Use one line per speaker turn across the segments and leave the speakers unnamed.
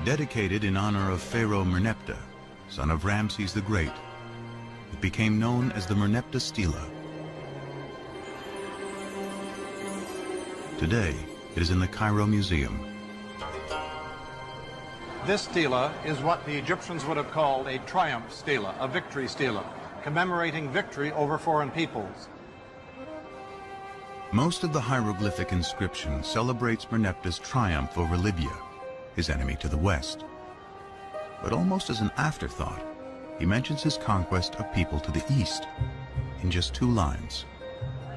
Dedicated in honor of Pharaoh Merneptah, son of Ramses the Great, it became known as the Merneptah Stela. Today, it is in the Cairo Museum.
This stela is what the Egyptians would have called a triumph stela, a victory stela, commemorating victory over foreign peoples.
Most of the hieroglyphic inscription celebrates Merneptah's triumph over Libya, his enemy to the west. But almost as an afterthought, he mentions his conquest of people to the east in just 2 lines.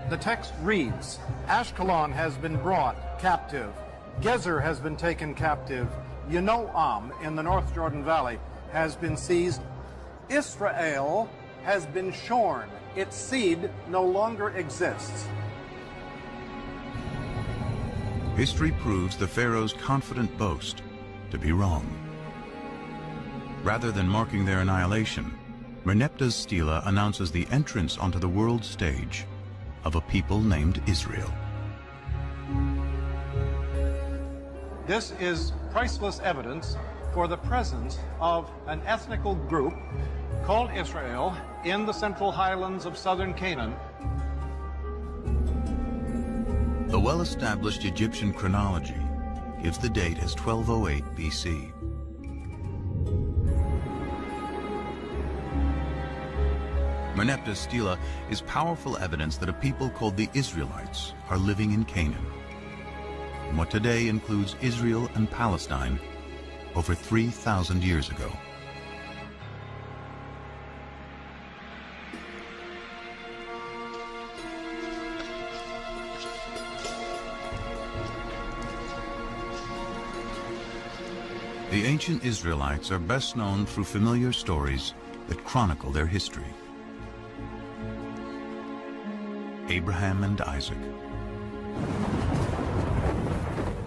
The text reads, Ashkelon has been brought captive, Gezer has been taken captive, Yanoam in the North Jordan Valley has been seized, Israel has been shorn, its seed no longer exists.
History proves the pharaoh's confident boast to be wrong. Rather than marking their annihilation, Merneptah's stela announces the entrance onto the world stage of a people named Israel.
This is priceless evidence for the presence of an ethnical group called Israel in the central highlands of southern Canaan.
The well-established Egyptian chronology gives the date as 1208 BC. Merneptah's stela is powerful evidence that a people called the Israelites are living in Canaan, in what today includes Israel and Palestine, over 3,000 years ago. The ancient Israelites are best known through familiar stories that chronicle their history. Abraham and Isaac,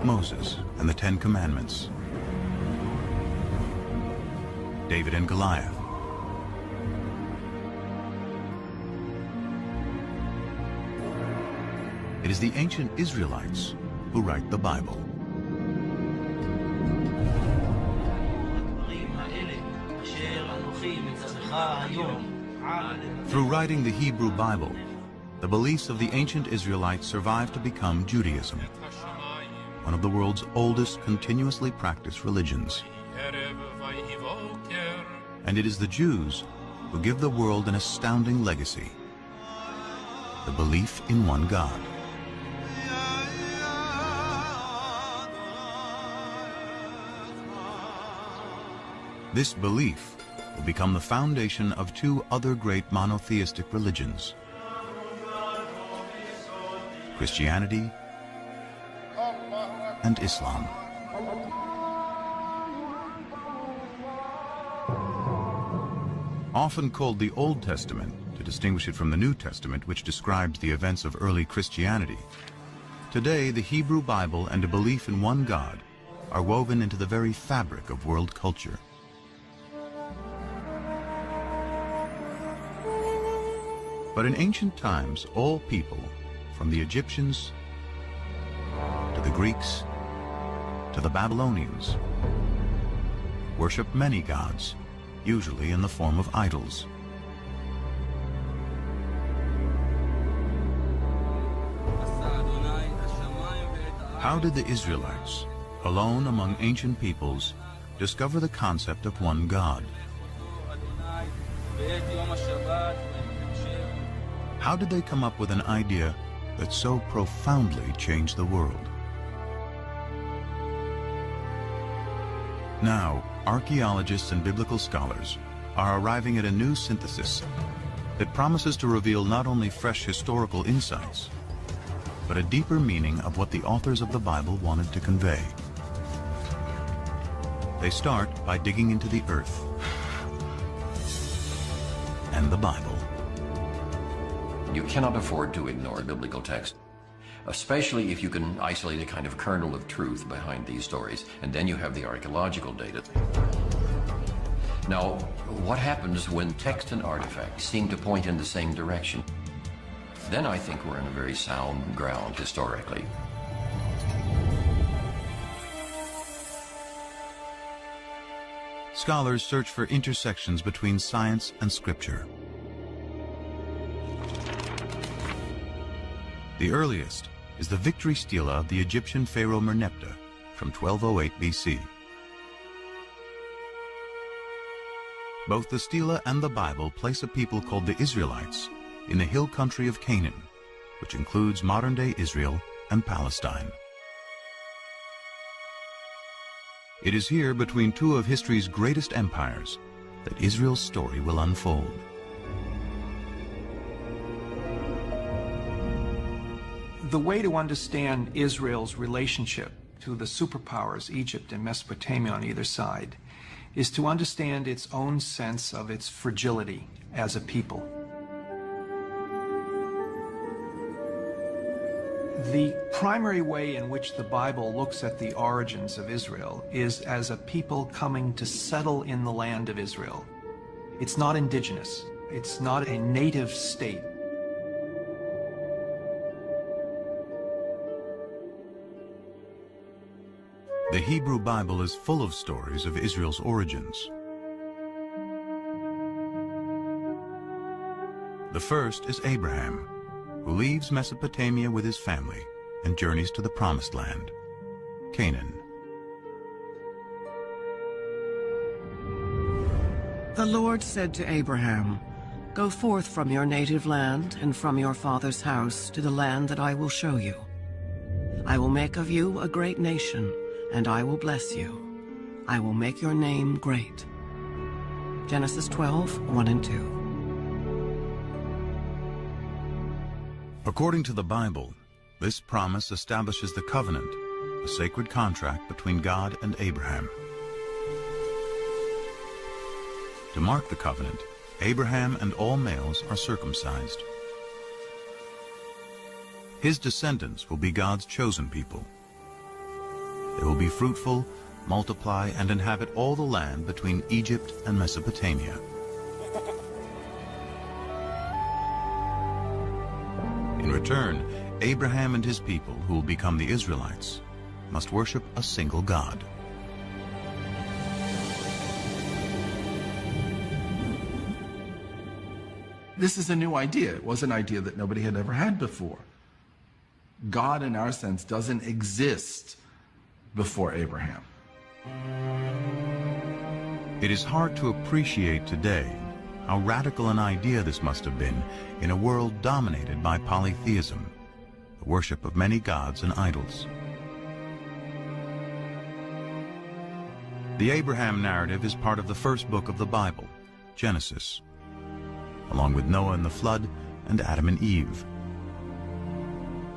Moses and the 10 Commandments, David and Goliath, it is the ancient Israelites who write the Bible. Through writing the Hebrew Bible, the beliefs of the ancient Israelites survived to become Judaism, one of the world's oldest continuously practiced religions. And it is the Jews who give the world an astounding legacy: the belief in one God. This belief will become the foundation of 2 other great monotheistic religions: Christianity and Islam. Often called the Old Testament to distinguish it from the New Testament, which describes the events of early Christianity, today the Hebrew Bible and a belief in one God are woven into the very fabric of world culture. But in ancient times, all people, from the Egyptians to the Greeks to the Babylonians, worshiped many gods, usually in the form of idols. How did the Israelites, alone among ancient peoples, discover the concept of one God? How did they come up with an idea that so profoundly changed the world? Now, archaeologists and biblical scholars are arriving at a new synthesis that promises to reveal not only fresh historical insights, but a deeper meaning of what the authors of the Bible wanted to convey. They start by digging into the earth and the Bible.
You cannot afford to ignore biblical text, especially if you can isolate a kind of kernel of truth behind these stories, and then you have the archaeological data. Now, what happens when text and artifacts seem to point in the same direction? Then I think we're in a very sound ground historically.
scholars search for intersections between science and scripture. The earliest is the victory stela of the Egyptian pharaoh Merneptah from 1208 BC. Both the stela and the Bible place a people called the Israelites in the hill country of Canaan, which includes modern-day Israel and Palestine. It is here, between two of history's greatest empires, that Israel's story will unfold.
The way to understand Israel's relationship to the superpowers, Egypt and Mesopotamia on either side, is to understand its own sense of its fragility as a people. The primary way in which the Bible looks at the origins of Israel is as a people coming to settle in the land of Israel. It's not indigenous. It's not a native state.
The Hebrew Bible is full of stories of Israel's origins. The first is Abraham, who leaves Mesopotamia with his family and journeys to the Promised Land, Canaan.
The Lord said to Abraham, "Go forth from your native land and from your father's house to the land that I will show you. I will make of you a great nation, and I will bless you. I will make your name great." Genesis 12, 1 and 2.
According to the Bible, this promise establishes the covenant, a sacred contract between God and Abraham. To mark the covenant, Abraham and all males are circumcised. His descendants will be God's chosen people. They will be fruitful, multiply, and inhabit all the land between Egypt and Mesopotamia. In return, Abraham and his people, who will become the Israelites, must worship a single God.
This is a new idea. It was an idea that nobody had ever had before. God, in our sense, doesn't exist before Abraham.
It is hard to appreciate today how radical an idea this must have been in a world dominated by polytheism, the worship of many gods and idols. The Abraham narrative is part of the first book of the Bible, Genesis, along with Noah and the flood and Adam and Eve.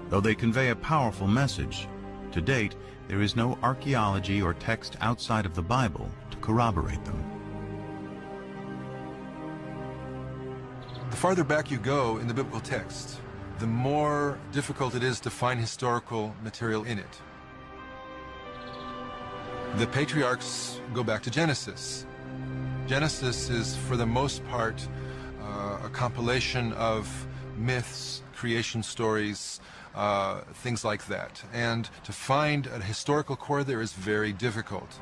Though they convey a powerful message, to date there is no archaeology or text outside of the Bible to corroborate them.
The farther back you go in the biblical text, the more difficult it is to find historical material in it. The patriarchs go back to Genesis. Genesis is, for the most part, a compilation of myths, creation stories, things like that. And to find a historical core there is very difficult.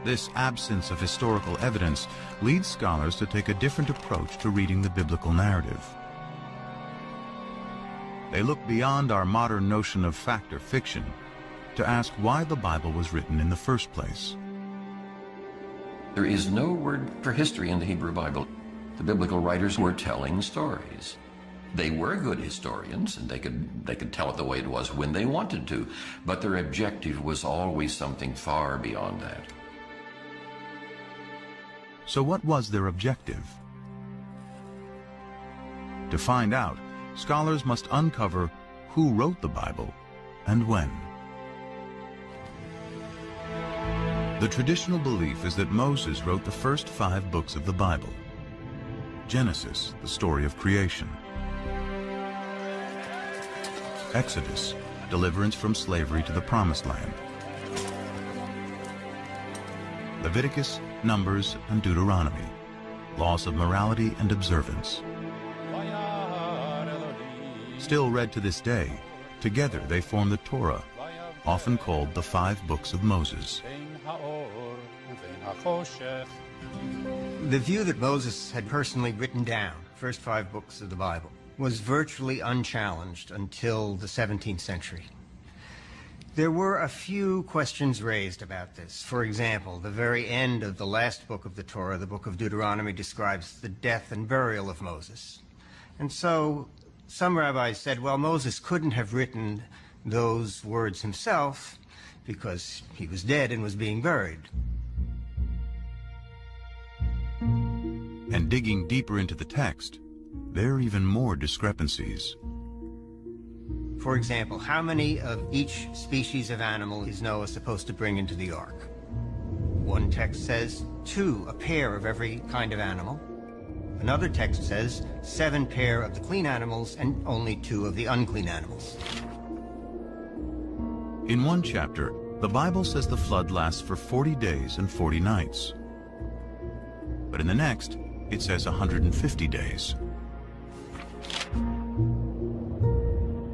This absence of historical evidence leads scholars to take a different approach to reading the biblical narrative. They look beyond our modern notion of fact or fiction to ask why the Bible was written in the first place.
There is no word for history in the Hebrew Bible. The biblical writers were telling stories. They were good historians, and they could tell it the way it was when they wanted to, but their objective was always something far beyond that.
So what was their objective? To find out, scholars must uncover who wrote the Bible and when. The traditional belief is that Moses wrote the first 5 books of the Bible. Genesis, the story of creation. Exodus, deliverance from slavery to the Promised Land. Leviticus, Numbers, and Deuteronomy, laws of morality and observance. Still read to this day, together they form the Torah, often called the 5 books of Moses.
The view that Moses had personally written down the first 5 books of the Bible was virtually unchallenged until the 17th century. There were a few questions raised about this. For example, the very end of the last book of the Torah, the book of Deuteronomy, describes the death and burial of Moses. And so some rabbis said, well, Moses couldn't have written those words himself because he was dead and was being buried.
And digging deeper into the text, there are even more discrepancies.
For example, how many of each species of animal is Noah supposed to bring into the ark? One text says 2, a pair of every kind of animal. Another text says 7 pair of the clean animals and only 2 of the unclean animals.
In one chapter, the Bible says the flood lasts for 40 days and 40 nights. But in the next, it says 150 days.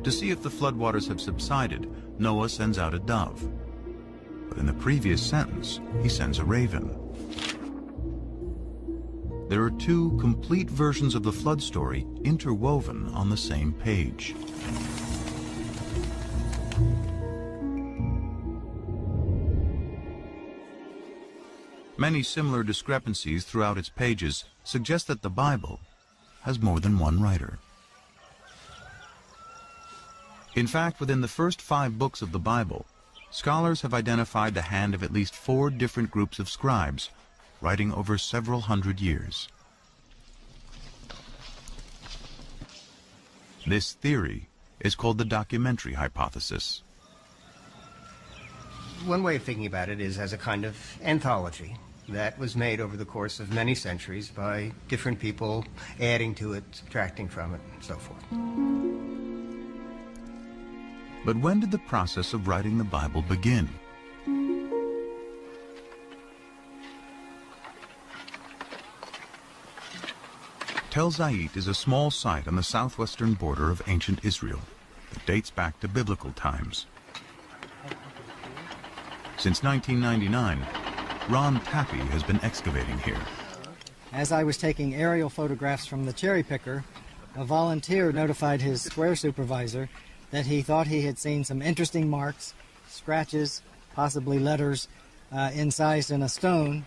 To see if the floodwaters have subsided, Noah sends out a dove. But in the previous sentence, he sends a raven. There are 2 complete versions of the flood story interwoven on the same page. Many similar discrepancies throughout its pages suggest that the Bible has more than one writer. In fact, within the first 5 books of the Bible, scholars have identified the hand of at least 4 different groups of scribes, writing over several hundred years. This theory is called the documentary hypothesis.
One way of thinking about it is as a kind of anthology that was made over the course of many centuries by different people, adding to it, subtracting from it, and so forth.
But when did the process of writing the Bible begin? Tel Zayit is a small site on the southwestern border of ancient Israel that dates back to biblical times. Since 1999, Ron Tappy has been excavating here.
As I was taking aerial photographs from the cherry picker, a volunteer notified his square supervisor that he thought he had seen some interesting marks, scratches, possibly letters, incised in a stone.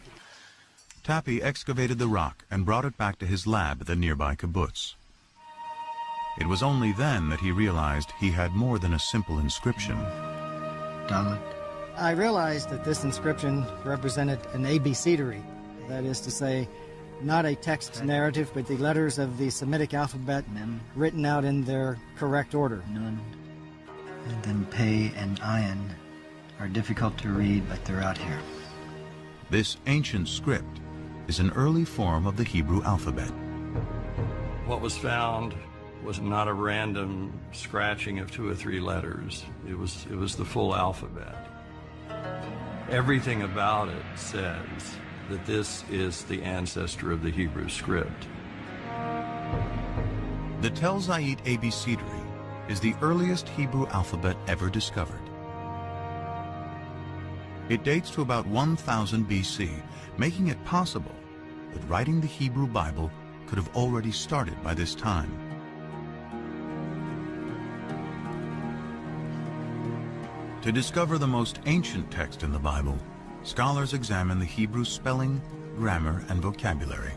Tappy excavated the rock and brought it back to his lab at the nearby kibbutz. It was only then that he realized he had more than a simple inscription.
Dalet. I realized that this inscription represented an abecedery, that is to say, not a text narrative, but the letters of the Semitic alphabet written out in their correct order.
Nun. And then Pei and Ayin are difficult to read, but they're out here.
This ancient script is an early form of the Hebrew alphabet.
What was found was not a random scratching of 2 or 3 letters. It was the full alphabet. Everything about it says that this is the ancestor of the Hebrew script.
The Tel Zayit abecedery is the earliest Hebrew alphabet ever discovered. It dates to about 1000 BC, making it possible that writing the Hebrew Bible could have already started by this time. To discover the most ancient text in the Bible, scholars examine the Hebrew spelling, grammar, and vocabulary.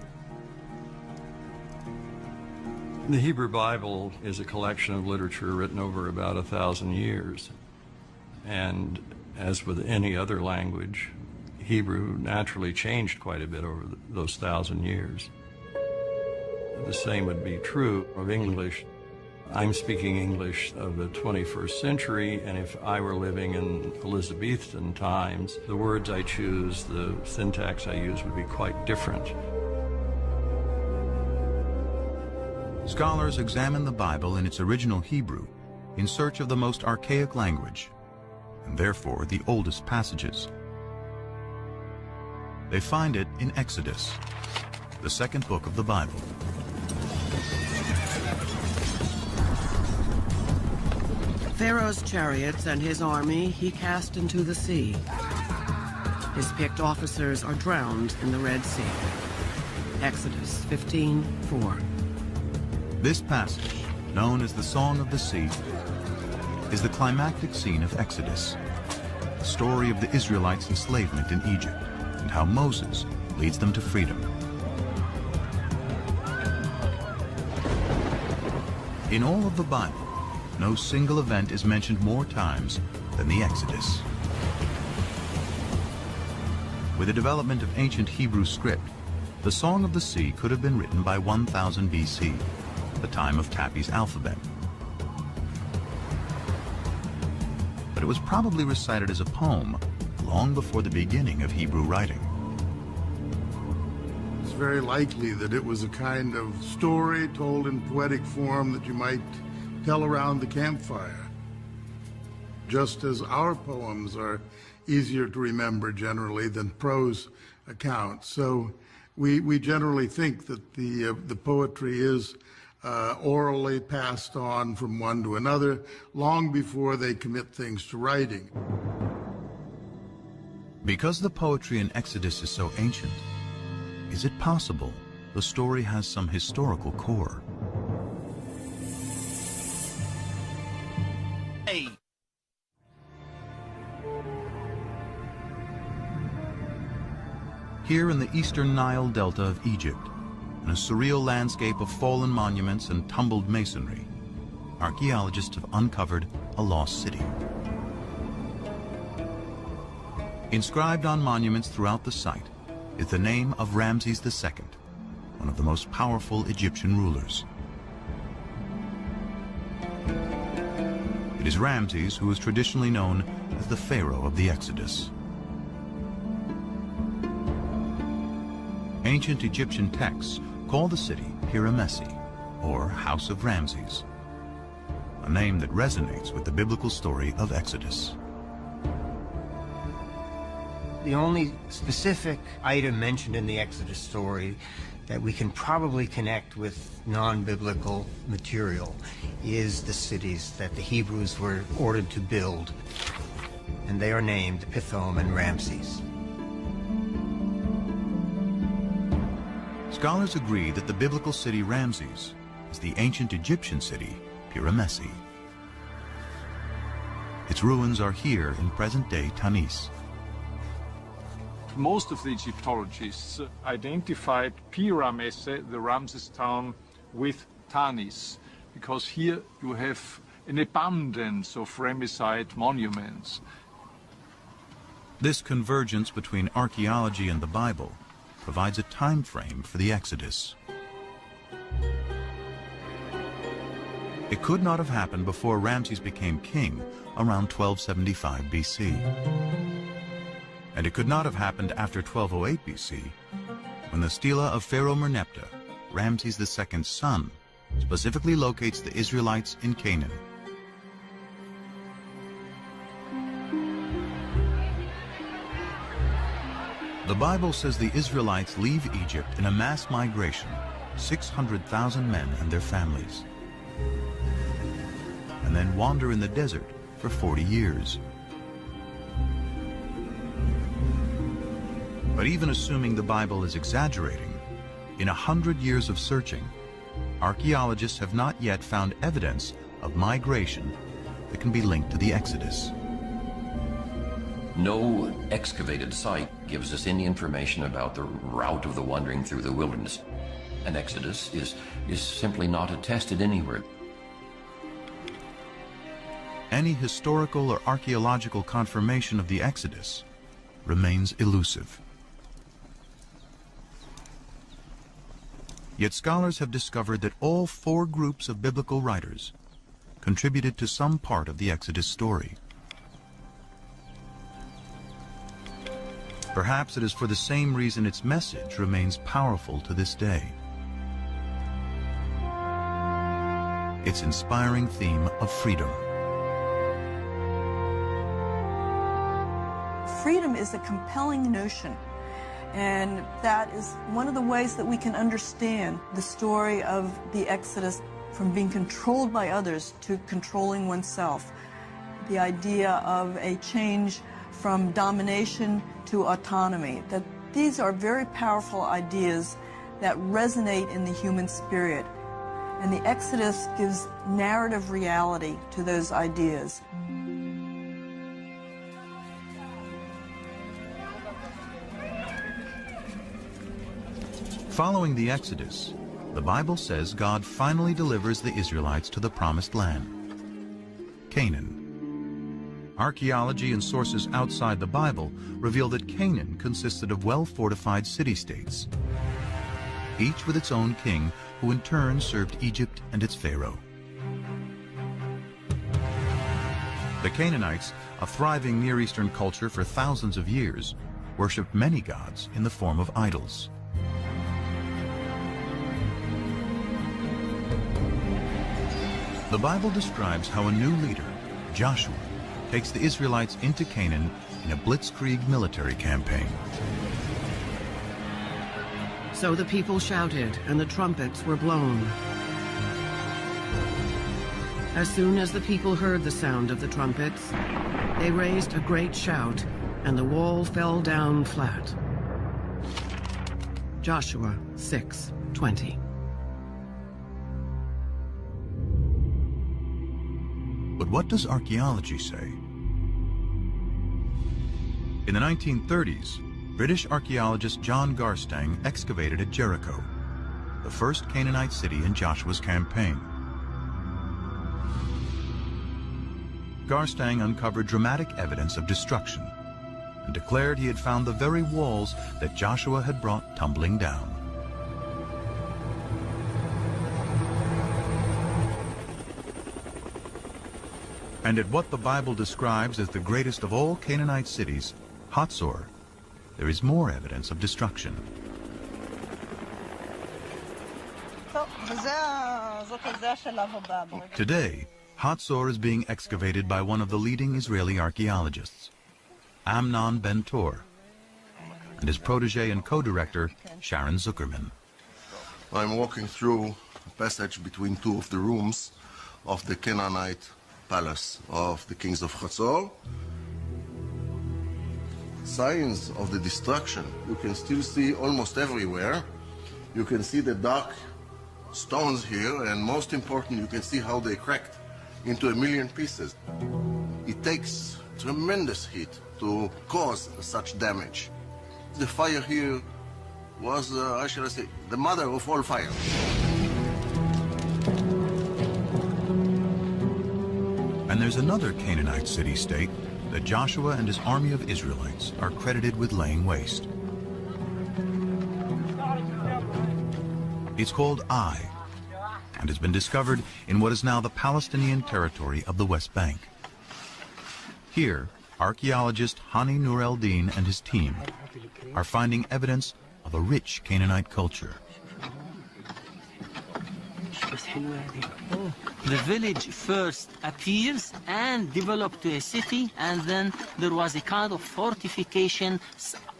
The Hebrew Bible is a collection of literature written over about 1,000 years. And as with any other language, Hebrew naturally changed quite a bit over those 1,000 years. The same would be true of English. I'm speaking English of the 21st century, and if I were living in Elizabethan times, the words I choose, the syntax I use would be quite different.
Scholars examine the Bible in its original Hebrew in search of the most archaic language, and therefore the oldest passages. They find it in Exodus, the 2nd book of the Bible.
Pharaoh's chariots and his army he cast into the sea. His picked officers are drowned in the Red Sea. Exodus 15:4.
This passage, known as the Song of the Sea, is the climactic scene of Exodus, the story of the Israelites' enslavement in Egypt and how Moses leads them to freedom. In all of the Bible, no single event is mentioned more times than the Exodus. With the development of ancient Hebrew script, the Song of the Sea could have been written by 1000 BC, the time of Tappy's alphabet. But it was probably recited as a poem long before the beginning of Hebrew writing.
It's very likely that it was a kind of story told in poetic form that you might tell around the campfire, just as our poems are easier to remember generally than prose accounts. So we generally think that the poetry is orally passed on from one to another long before they commit things to writing.
Because the poetry in Exodus is so ancient, is it possible the story has some historical core?
Hey.
Here in the eastern Nile Delta of Egypt, in a surreal landscape of fallen monuments and tumbled masonry, archaeologists have uncovered a lost city. Inscribed on monuments throughout the site is the name of Ramses II, one of the most powerful Egyptian rulers. It is Ramses who is traditionally known as the Pharaoh of the Exodus. Ancient Egyptian texts call the city Piramesi, or House of Ramses, a name that resonates with the biblical story of Exodus.
The only specific item mentioned in the Exodus story that we can probably connect with non-biblical material is the cities that the Hebrews were ordered to build, and they are named Pithom and Ramses.
Scholars agree that the biblical city Ramses is the ancient Egyptian city Piramesi. Its ruins are here in present-day Tanis.
Most of the Egyptologists identified Piramesi, the Ramses town, with Tanis, because here you have an abundance of Ramesside monuments.
This convergence between archaeology and the Bible provides a time frame for the Exodus. It could not have happened before Ramses became king around 1275 BC. And it could not have happened after 1208 BC, when the stela of Pharaoh Merneptah, Ramses II's son, specifically locates the Israelites in Canaan. The Bible says the Israelites leave Egypt in a mass migration, 600,000 men and their families, and then wander in the desert for 40 years. But even assuming the Bible is exaggerating, in 100 years of searching, archaeologists have not yet found evidence of migration that can be linked to the Exodus.
No excavated site gives us any information about the route of the wandering through the wilderness. An exodus is simply not attested anywhere.
Any historical or archaeological confirmation of the Exodus remains elusive. Yet scholars have discovered that all 4 groups of biblical writers contributed to some part of the Exodus story. Perhaps it is for the same reason its message remains powerful to this day. Its inspiring theme of freedom.
Freedom is a compelling notion, and that is one of the ways that we can understand the story of the Exodus, from being controlled by others to controlling oneself. The idea of a change from domination to autonomy, that these are very powerful ideas that resonate in the human spirit. And the Exodus gives narrative reality to those ideas.
Following the Exodus, the Bible says God finally delivers the Israelites to the promised land, Canaan. Archaeology and sources outside the Bible reveal that Canaan consisted of well-fortified city-states, each with its own king, who in turn served Egypt and its pharaoh. The Canaanites, a thriving Near Eastern culture for thousands of years, worshipped many gods in the form of idols. The Bible describes how a new leader, Joshua, takes the Israelites into Canaan in a blitzkrieg military campaign.
So the people shouted, and the trumpets were blown. As soon as the people heard the sound of the trumpets, they raised a great shout, and the wall fell down flat. Joshua 6:20.
But what does archaeology say? In the 1930s, British archaeologist John Garstang excavated at Jericho, the first Canaanite city in Joshua's campaign. Garstang uncovered dramatic evidence of destruction and declared he had found the very walls that Joshua had brought tumbling down. And at what the Bible describes as the greatest of all Canaanite cities, Hatzor, there is more evidence of destruction. Today, Hatzor is being excavated by one of the leading Israeli archaeologists, Amnon Ben-Tor, and his protege and co-director, Sharon Zuckerman.
I'm walking through a passage between two of the rooms of the Canaanite palace of the kings of Hatzor. Signs of the destruction you can still see almost everywhere. You can see the dark stones here, and most important, you can see how they cracked into 1,000,000 pieces. It takes tremendous heat to cause such damage. The fire here was, how shall I say, the mother of all fire.
And there's another Canaanite city-state that Joshua and his army of Israelites are credited with laying waste. It's called Ai, and has been discovered in what is now the Palestinian territory of the West Bank. Here, archaeologist Hani Nur el-Din and his team are finding evidence of a rich Canaanite culture.
The village first appears and developed to a city, and then there was a kind of fortification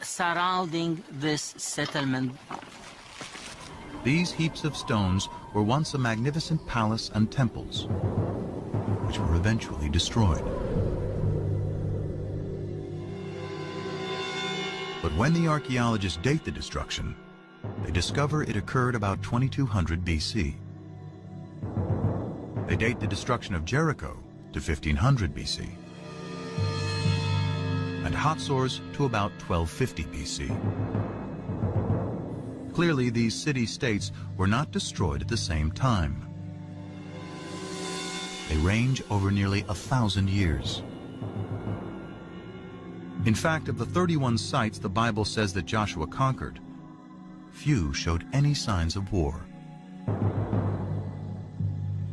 surrounding this settlement.
These heaps of stones were once a magnificent palace and temples, which were eventually destroyed. But when the archaeologists date the destruction, they discover it occurred about 2200 BC. They date the destruction of Jericho to 1500 BC, and Hatzor's to about 1250 BC. Clearly, these city-states were not destroyed at the same time. They range over nearly 1,000 years. In fact, of the 31 sites the Bible says that Joshua conquered, few showed any signs of war.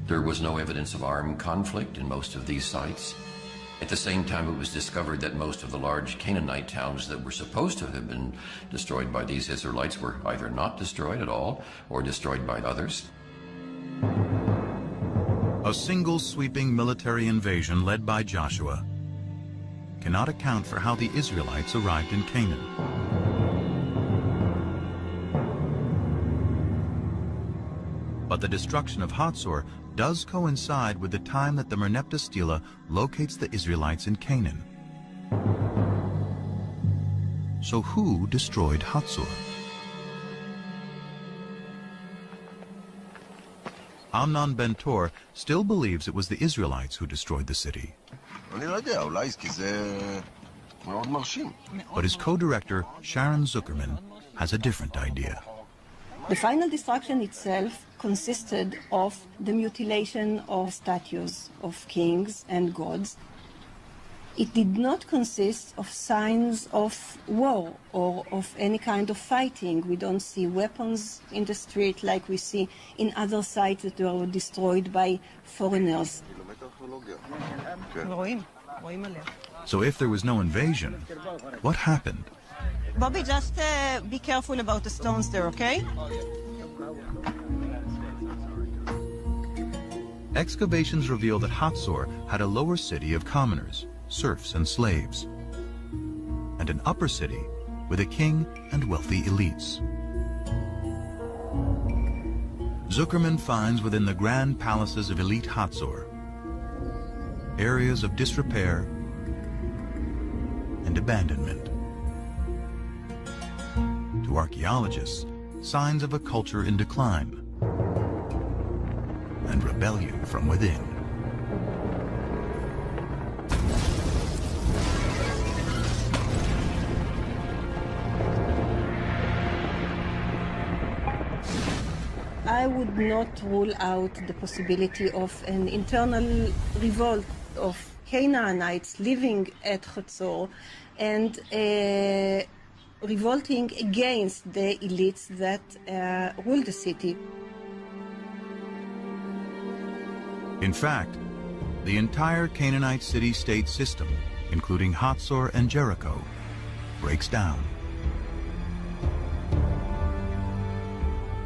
There was no evidence of armed conflict in most of these sites. At the same time, it was discovered that most of the large Canaanite towns that were supposed to have been destroyed by these Israelites were either not destroyed at all or destroyed by others.
A single sweeping military invasion led by Joshua cannot account for how the Israelites arrived in Canaan. But the destruction of Hatzor does coincide with the time that the Merneptah Stela locates the Israelites in Canaan. So who destroyed Hatzor? Amnon Ben-Tor still believes it was the Israelites who destroyed the city. But his co-director, Sharon Zuckerman, has a different idea.
The final destruction itself consisted of the mutilation of statues of kings and gods. It did not consist of signs of war or of any kind of fighting. We don't see weapons in the street like we see in other sites that were destroyed by foreigners.
So if there was no invasion, what happened?
Bobby, just be careful about the stones there, okay?
Excavations reveal that Hatzor had a lower city of commoners, serfs and slaves, and an upper city with a king and wealthy elites. Zuckerman finds within the grand palaces of elite Hatzor areas of disrepair and abandonment. To archaeologists, signs of a culture in decline and rebellion from within.
I would not rule out the possibility of an internal revolt of Canaanites living at Hatzor and revolting against the elites that rule the city.
In fact, the entire Canaanite city-state system, including Hatzor and Jericho, breaks down.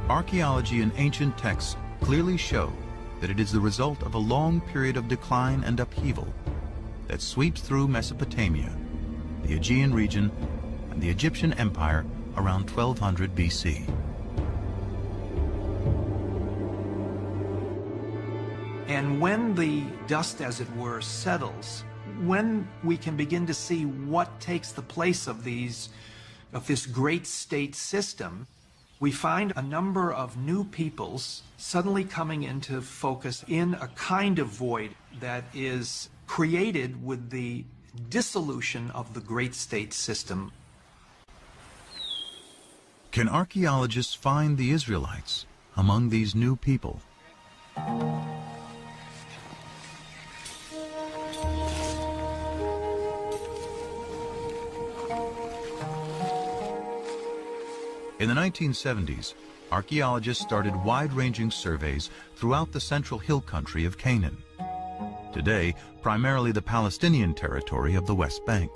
Archaeology and ancient texts clearly show that it is the result of a long period of decline and upheaval that sweeps through Mesopotamia, the Aegean region, and the Egyptian Empire around 1200 BC.
And when the dust, as it were, settles, when we can begin to see what takes the place of this great state system, we find a number of new peoples suddenly coming into focus in a kind of void that is created with the dissolution of the great state system.
Can archaeologists find the Israelites among these new people? In the 1970s, archaeologists started wide-ranging surveys throughout the central hill country of Canaan. Today, primarily the Palestinian territory of the West Bank.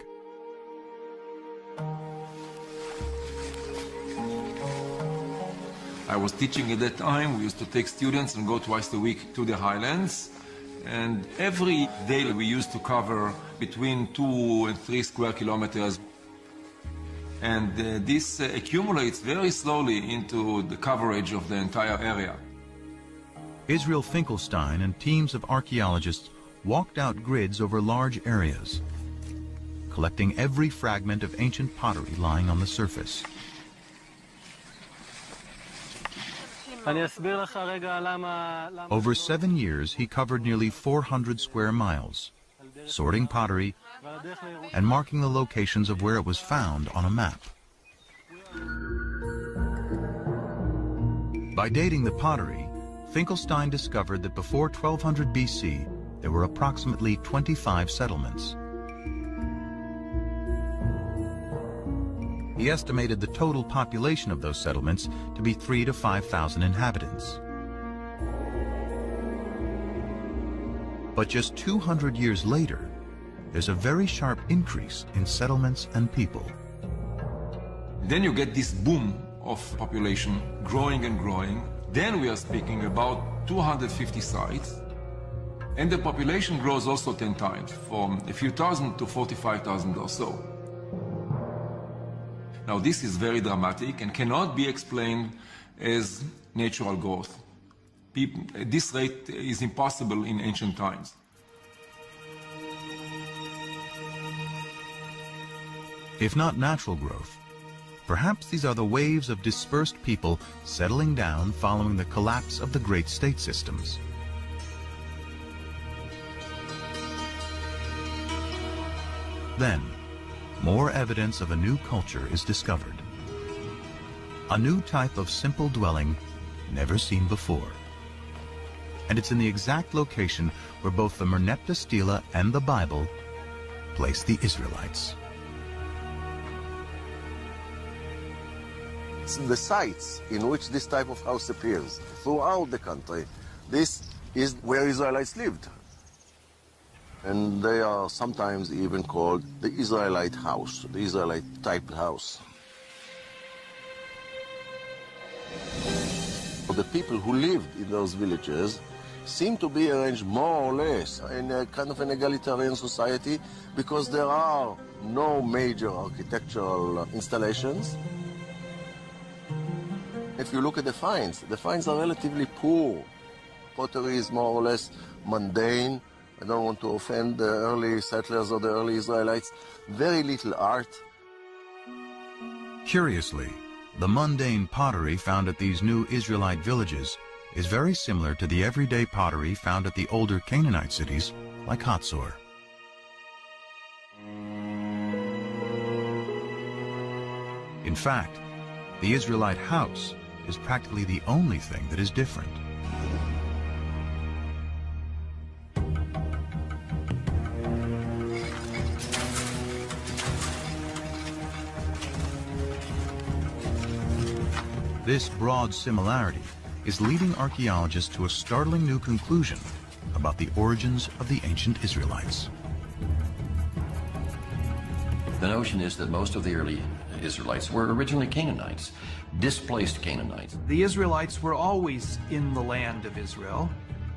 I was teaching at that time. We used to take students and go twice a week to the highlands. And every day we used to cover between 2 and 3 square kilometers. And this accumulates very slowly into the coverage of the entire area.
Israel Finkelstein and teams of archaeologists walked out grids over large areas, collecting every fragment of ancient pottery lying on the surface. Over 7 years, he covered nearly 400 square miles, sorting pottery and marking the locations of where it was found on a map. By dating the pottery, Finkelstein discovered that before 1200 BC, there were approximately 25 settlements. He estimated the total population of those settlements to be 3,000 to 5,000 inhabitants. But just 200 years later, there's a very sharp increase in settlements and people.
Then you get this boom of population growing and growing. Then we are speaking about 250 sites. And the population grows also 10 times, from a few thousand to 45,000 or so. Now this is very dramatic and cannot be explained as natural growth. This rate is impossible in ancient times.
If not natural growth, perhaps these are the waves of dispersed people settling down following the collapse of the great state systems. Then, more evidence of a new culture is discovered. A new type of simple dwelling never seen before. And it's in the exact location where both the Merneptah Stela and the Bible place the Israelites.
The sites in which this type of house appears throughout the country, this is where Israelites lived. And they are sometimes even called the Israelite house, the Israelite type house. The people who lived in those villages seem to be arranged more or less in a kind of an egalitarian society because there are no major architectural installations. If you look at the finds are relatively poor. Pottery is more or less mundane. I don't want to offend the early settlers or the early Israelites. Very little art.
Curiously, the mundane pottery found at these new Israelite villages is very similar to the everyday pottery found at the older Canaanite cities like Hatzor. In fact, the Israelite house is practically the only thing that is different. This broad similarity is leading archaeologists to a startling new conclusion about the origins of the ancient Israelites.
The notion is that most of the early Israelites were originally Canaanites, displaced Canaanites.
The Israelites were always in the land of Israel.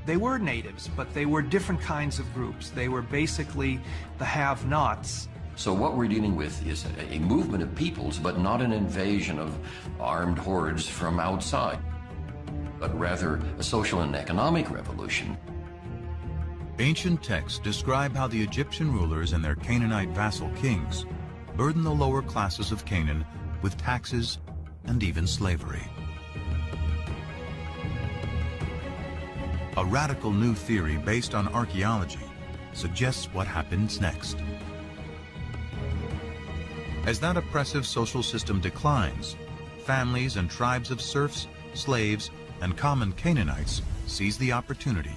They were natives, but they were different kinds of groups. They were basically the have-nots.
So what we're dealing with is a movement of peoples, but not an invasion of armed hordes from outside, but rather a social and economic revolution.
Ancient texts describe how the Egyptian rulers and their Canaanite vassal kings burdened the lower classes of Canaan with taxes and even slavery. A radical new theory based on archaeology suggests what happens next. As that oppressive social system declines, families and tribes of serfs, slaves, and common Canaanites seize the opportunity.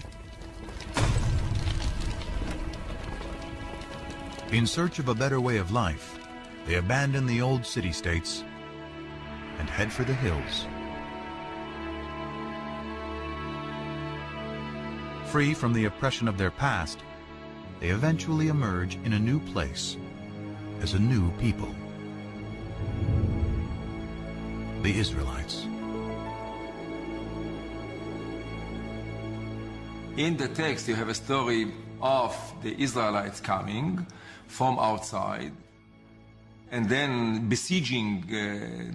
In search of a better way of life, they abandon the old city-states and head for the hills. Free from the oppression of their past, they eventually emerge in a new place as a new people. The Israelites.
In the text, you have a story of the Israelites coming from outside and then besieging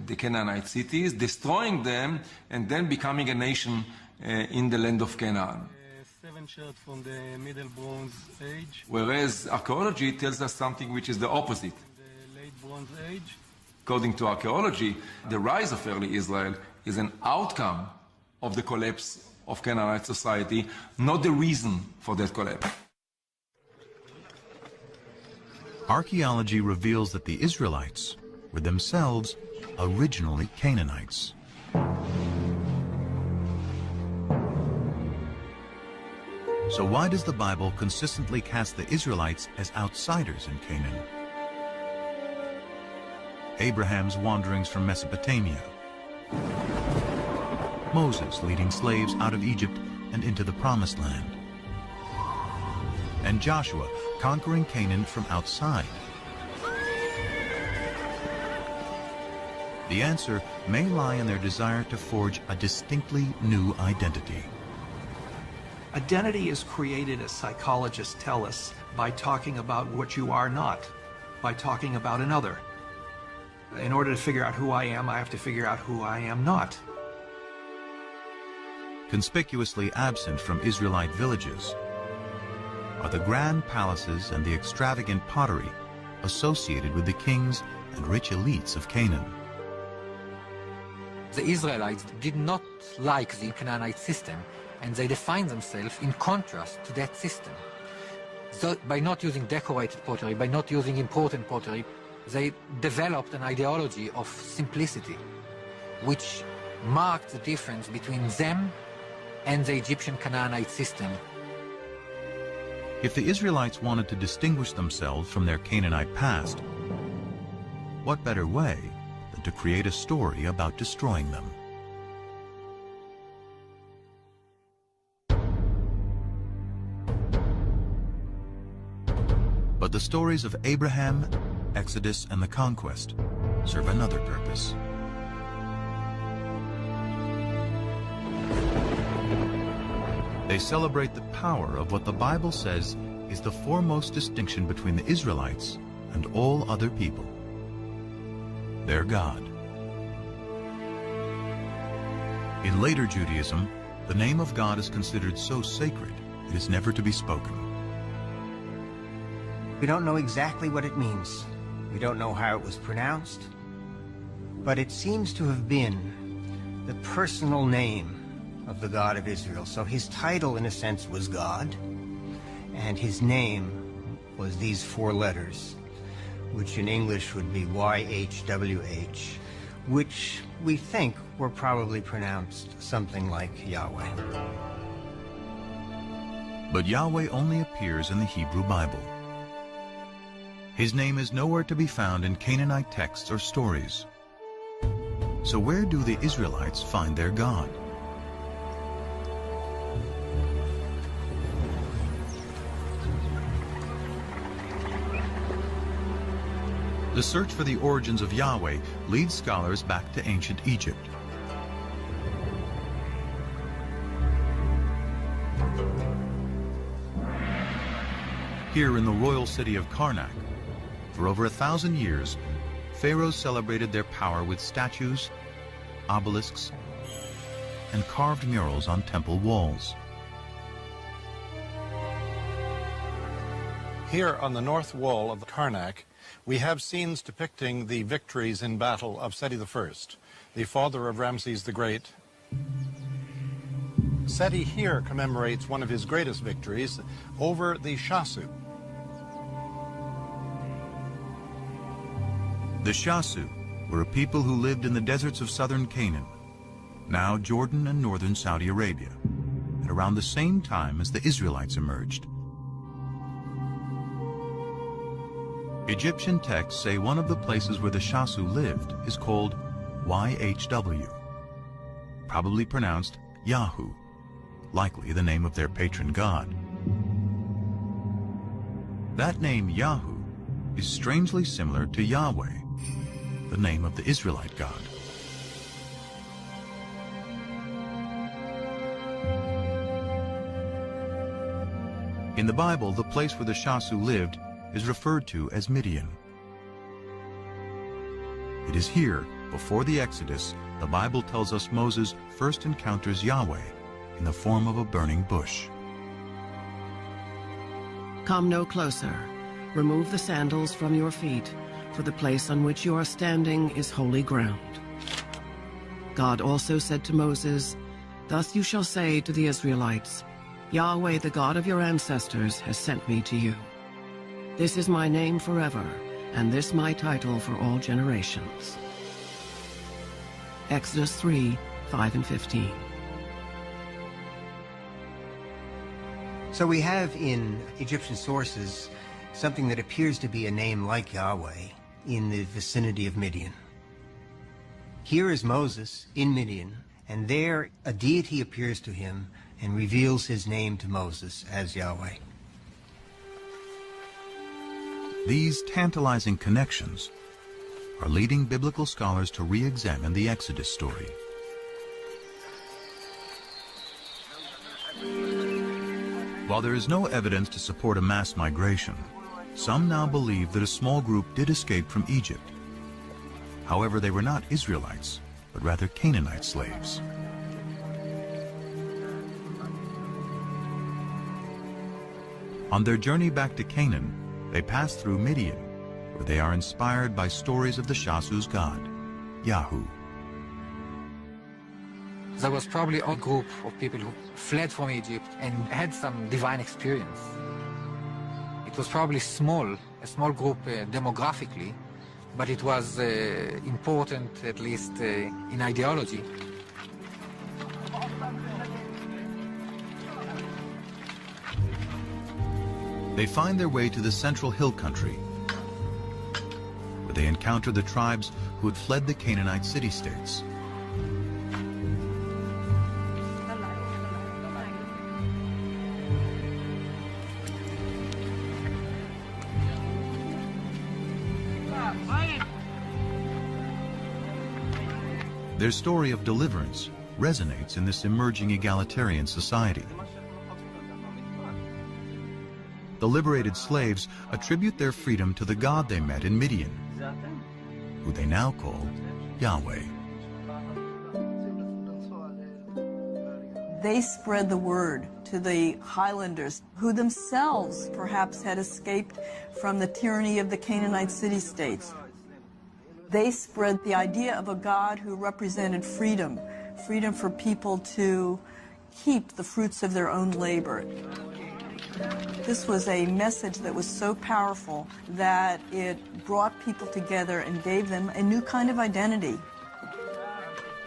the Canaanite cities, destroying them, and then becoming a nation in the land of Canaan.
7 shirts from the Middle Bronze Age.
Whereas archaeology tells us something which is the opposite.
The Late Bronze Age.
According to archaeology, the rise of early Israel is an outcome of the collapse of Canaanite society, not the reason for that collapse.
Archaeology reveals that the Israelites were themselves originally Canaanites. So why does the Bible consistently cast the Israelites as outsiders in Canaan? Abraham's wanderings from Mesopotamia, Moses leading slaves out of Egypt and into the Promised Land, and Joshua conquering Canaan from outside. The answer may lie in their desire to forge a distinctly new identity.
Identity is created, as psychologists tell us, by talking about what you are not, by talking about another. In order to figure out who I am, I have to figure out who I am not.
Conspicuously absent from Israelite villages are the grand palaces and the extravagant pottery associated with the kings and rich elites of Canaan.
The Israelites did not like the Canaanite system, and they defined themselves in contrast to that system. So by not using decorated pottery, by not using important pottery, they developed an ideology of simplicity, which marked the difference between them and the Egyptian Canaanite system.
If the Israelites wanted to distinguish themselves from their Canaanite past, what better way than to create a story about destroying them? But the stories of Abraham, Exodus, and the conquest serve another purpose. They celebrate the power of what the Bible says is the foremost distinction between the Israelites and all other people: their God. In later Judaism, the name of God is considered so sacred it is never to be spoken.
We don't know exactly what it means. We don't know how it was pronounced, but it seems to have been the personal name of the God of Israel. So his title, in a sense, was God, and his name was these 4 letters, which in English would be YHWH, which we think were probably pronounced something like Yahweh.
But Yahweh only appears in the Hebrew Bible. His name is nowhere to be found in Canaanite texts or stories. So where do the Israelites find their God? The search for the origins of Yahweh leads scholars back to ancient Egypt. Here in the royal city of Karnak, for over 1,000 years, pharaohs celebrated their power with statues, obelisks, and carved murals on temple walls.
Here on the north wall of Karnak, we have scenes depicting the victories in battle of Seti I, the father of Ramses the Great. Seti here commemorates one of his greatest victories over the Shasu.
The Shasu were a people who lived in the deserts of southern Canaan, now Jordan and northern Saudi Arabia, at around the same time as the Israelites emerged. Egyptian texts say one of the places where the Shasu lived is called YHW, probably pronounced Yahu, likely the name of their patron god. That name Yahu is strangely similar to Yahweh, the name of the Israelite God. In the Bible, the place where the Shasu lived is referred to as Midian. It is here, before the Exodus, the Bible tells us Moses first encounters Yahweh in the form of a burning bush.
Come no closer. Remove the sandals from your feet, for the place on which you are standing is holy ground. God also said to Moses, Thus you shall say to the Israelites, Yahweh, the God of your ancestors, has sent me to you. This is my name forever, and this my title for all generations. Exodus 3, 5 and 15.
So we have in Egyptian sources something that appears to be a name like Yahweh in the vicinity of Midian. Here is Moses in Midian, and there a deity appears to him and reveals his name to Moses as Yahweh.
These tantalizing connections are leading biblical scholars to re-examine the Exodus story. While there is no evidence to support a mass migration, some now believe that a small group did escape from Egypt. However, they were not Israelites, but rather Canaanite slaves. On their journey back to Canaan, they passed through Midian where they are inspired by stories of the Shasu's god, Yahu.
There was probably a group of people who fled from Egypt and had some divine experience. It was probably a small group demographically, but it was important, at least in ideology.
They find their way to the central hill country, where they encounter the tribes who had fled the Canaanite city-states. Their story of deliverance resonates in this emerging egalitarian society. The liberated slaves attribute their freedom to the God they met in Midian, who they now call Yahweh.
They spread the word to the highlanders, who themselves perhaps had escaped from the tyranny of the Canaanite city-states. They spread the idea of a God who represented freedom, freedom for people to keep the fruits of their own labor. This was a message that was so powerful that it brought people together and gave them a new kind of identity.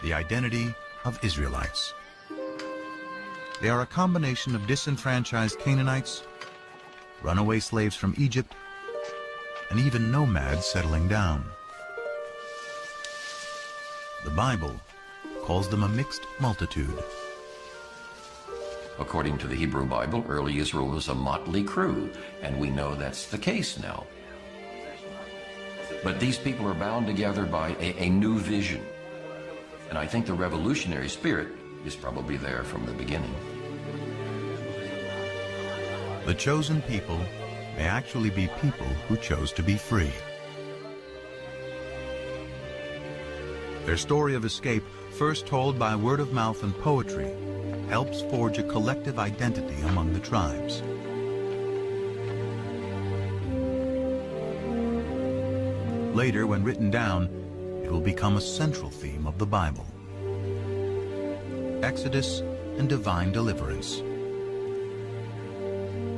The identity of Israelites. They are a combination of disenfranchised Canaanites, runaway slaves from Egypt, and even nomads settling down. The Bible calls them a mixed multitude.
According to the Hebrew Bible, early Israel was a motley crew, and we know that's the case now. But these people are bound together by a new vision. And I think the revolutionary spirit is probably there from the beginning.
The chosen people may actually be people who chose to be free. Their story of escape, first told by word of mouth and poetry, helps forge a collective identity among the tribes. Later, when written down, it will become a central theme of the Bible. Exodus and divine deliverance.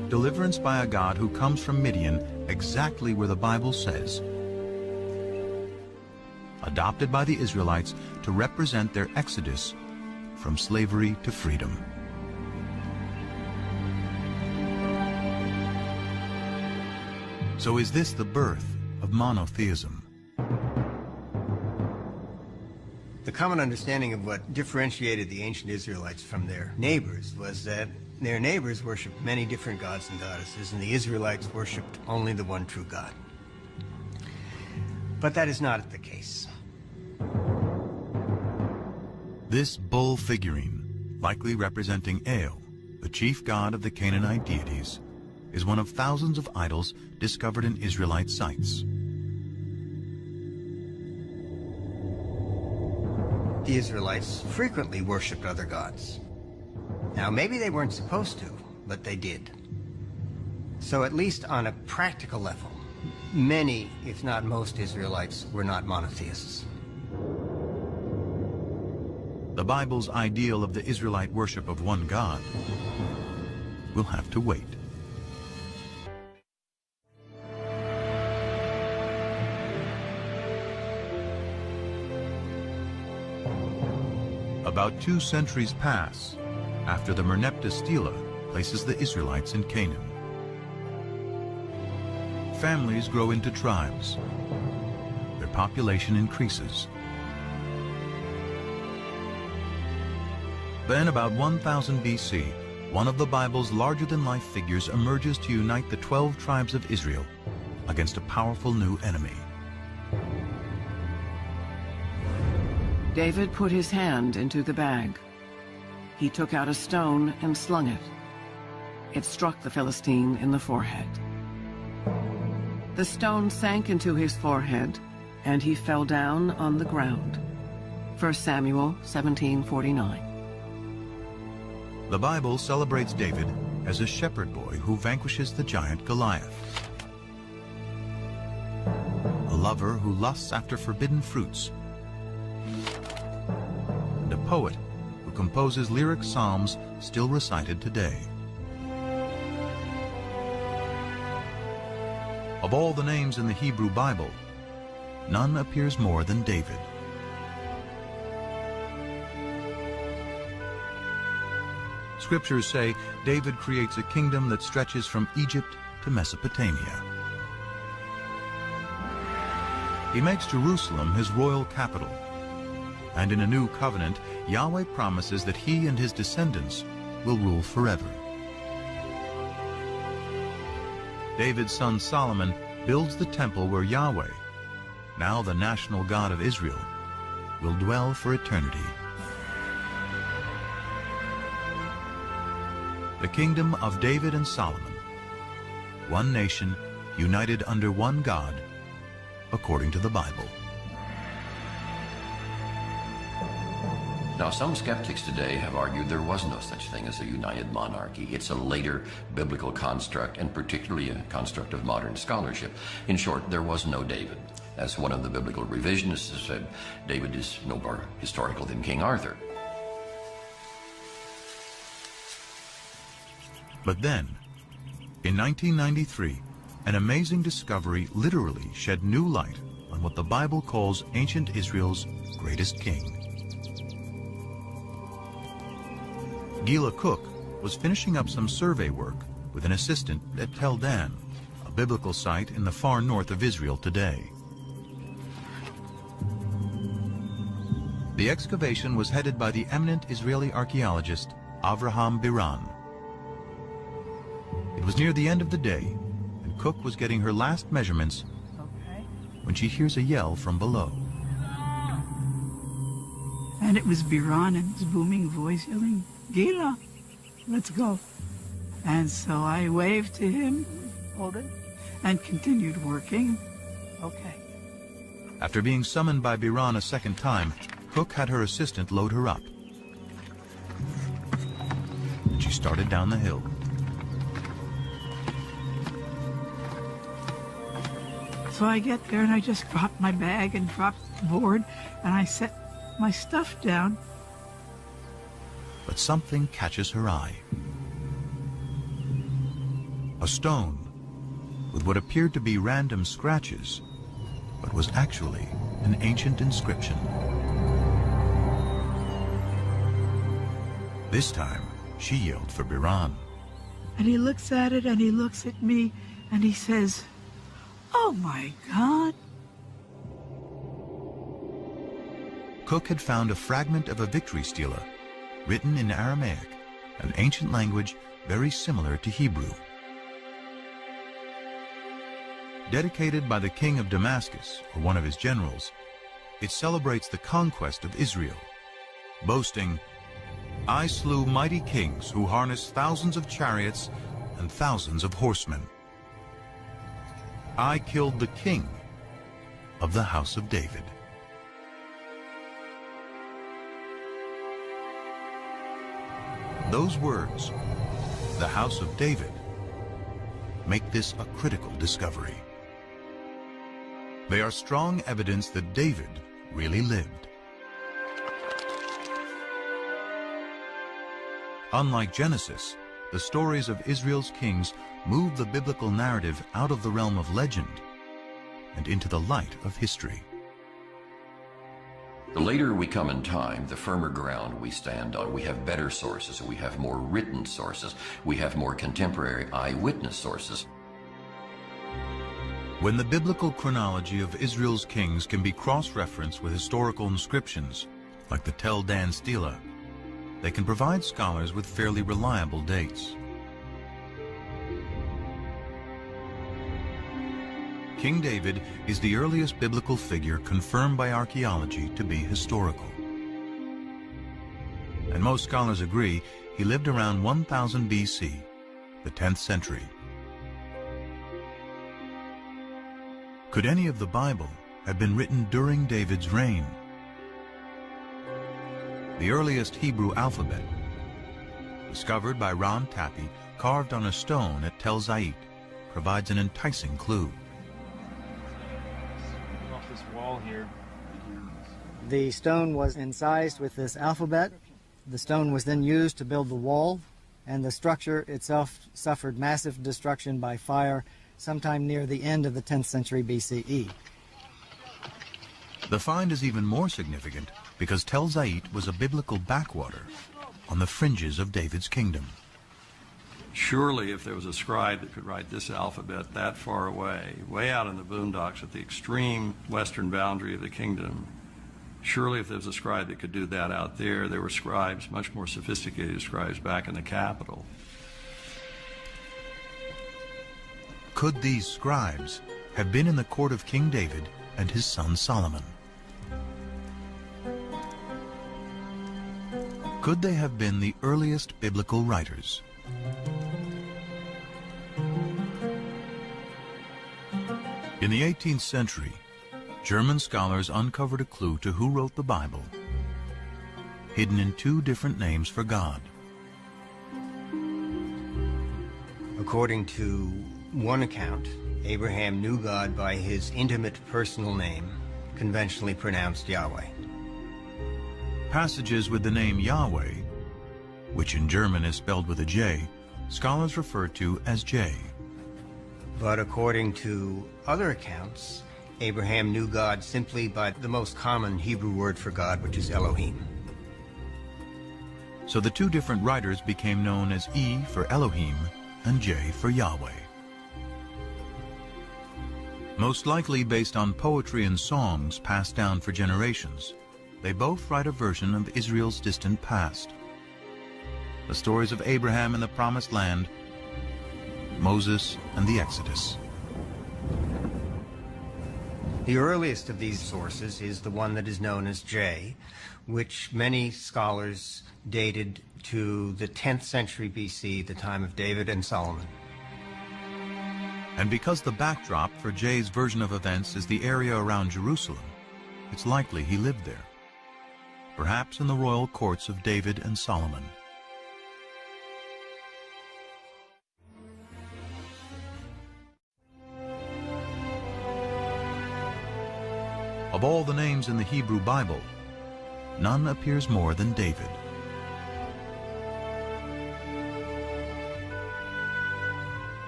Deliverance by a God who comes from Midian, exactly where the Bible says. Adopted by the Israelites to represent their exodus from slavery to freedom. So is this the birth of monotheism?
The common understanding of what differentiated the ancient Israelites from their neighbors was that their neighbors worshipped many different gods and goddesses, and the Israelites worshipped only the one true God. But that is not the case.
This bull figurine, likely representing El, the chief god of the Canaanite deities, is one of thousands of idols discovered in Israelite sites.
The Israelites frequently worshipped other gods. Now, maybe they weren't supposed to, but they did. So at least on a practical level, many, if not most, Israelites were not monotheists.
The Bible's ideal of the Israelite worship of one God will have to wait. About 2 centuries pass after the Merneptah Stela places the Israelites in Canaan. Families grow into tribes. Their population increases. Then, about 1000 BC, one of the Bible's larger-than-life figures emerges to unite the 12 tribes of Israel against a powerful new enemy.
David put his hand into the bag. He took out a stone and slung it. It struck the Philistine in the forehead. The stone sank into his forehead, and he fell down on the ground. 1 Samuel 17:49.
The Bible celebrates David as a shepherd boy who vanquishes the giant Goliath. lover who lusts after forbidden fruits, and a poet who composes lyric psalms still recited today. Of all the names in the Hebrew Bible, none appears more than David. Scriptures say David creates a kingdom that stretches from Egypt to Mesopotamia. He makes Jerusalem his royal capital, and in a new covenant, Yahweh promises that he and his descendants will rule forever. David's son Solomon builds the temple where Yahweh, now the national God of Israel, will dwell for eternity. The kingdom of David and Solomon, one nation united under one God, according to the Bible.
Now, some skeptics today have argued there was no such thing as a united monarchy. It's a later biblical construct, and particularly a construct of modern scholarship. In short, there was no David. As one of the biblical revisionists has said, David is no more historical than King Arthur.
But then, in 1993, an amazing discovery literally shed new light on what the Bible calls ancient Israel's greatest king. Gila Cook was finishing up some survey work with an assistant at Tel Dan, a biblical site in the far north of Israel today. The excavation was headed by the eminent Israeli archaeologist Avraham Biran. It was near the end of the day, and Cook was getting her last measurements when she hears a yell from below.
And it was Biran in his booming voice yelling, "Gila, let's go." And so I waved to him, hold it, and continued working. Okay.
After being summoned by Biran a second time, Cook had her assistant load her up. And she started down the hill.
So I get there and I just dropped my bag and dropped the board and I set my stuff down.
But something catches her eye. A stone with what appeared to be random scratches, but was actually an ancient inscription. This time, she yelled for Biran.
And he looks at it and he looks at me and he says, "Oh my God."
Cook had found a fragment of a victory stela, written in Aramaic, an ancient language very similar to Hebrew. Dedicated by the king of Damascus, or one of his generals, it celebrates the conquest of Israel, boasting, "I slew mighty kings who harnessed thousands of chariots and thousands of horsemen. I killed the king of the house of David." Those words, "the house of David," make this a critical discovery. They are strong evidence that David really lived. Unlike Genesis, the stories of Israel's kings move the biblical narrative out of the realm of legend and into the light of history.
The later we come in time, the firmer ground we stand on. We have better sources, we have more written sources, we have more contemporary eyewitness sources.
When the biblical chronology of Israel's kings can be cross-referenced with historical inscriptions, like the Tel Dan Stela, they can provide scholars with fairly reliable dates. King David is the earliest biblical figure confirmed by archaeology to be historical. And most scholars agree he lived around 1000 BC, the 10th century. Could any of the Bible have been written during David's reign? The earliest Hebrew alphabet, discovered by Ron Tappy, carved on a stone at Tel Zait, provides an enticing clue.
wall here.
The stone was incised with this alphabet. The stone was then used to build the wall, and the structure itself suffered massive destruction by fire sometime near the end of the 10th century BCE.
The find is even more significant because Tel Zayit was a biblical backwater on the fringes of David's kingdom.
Surely if there was a scribe that could write this alphabet that far away, way out in the boondocks at the extreme western boundary of the kingdom, surely if there was a scribe that could do that out there, there were scribes, much more sophisticated scribes, back in the capital.
Could these scribes have been in the court of King David and his son Solomon? Could they have been the earliest biblical writers? In the 18th century, German scholars uncovered a clue to who wrote the Bible, hidden in two different names for God.
According to one account, Abraham knew God by his intimate personal name, conventionally pronounced Yahweh.
Passages with the name Yahweh, which in German is spelled with a J, scholars refer to as J.
But according to other accounts, Abraham knew God simply by the most common Hebrew word for God, which is Elohim.
So the two different writers became known as E for Elohim and J for Yahweh. Most likely based on poetry and songs passed down for generations, they both write a version of Israel's distant past. The stories of Abraham in the Promised Land, Moses and the Exodus.
The earliest of these sources is the one that is known as J, which many scholars dated to the 10th century BC, the time of David and Solomon.
And because the backdrop for J's version of events is the area around Jerusalem, it's likely he lived there, perhaps in the royal courts of David and Solomon. Of all the names in the Hebrew Bible, none appears more than David.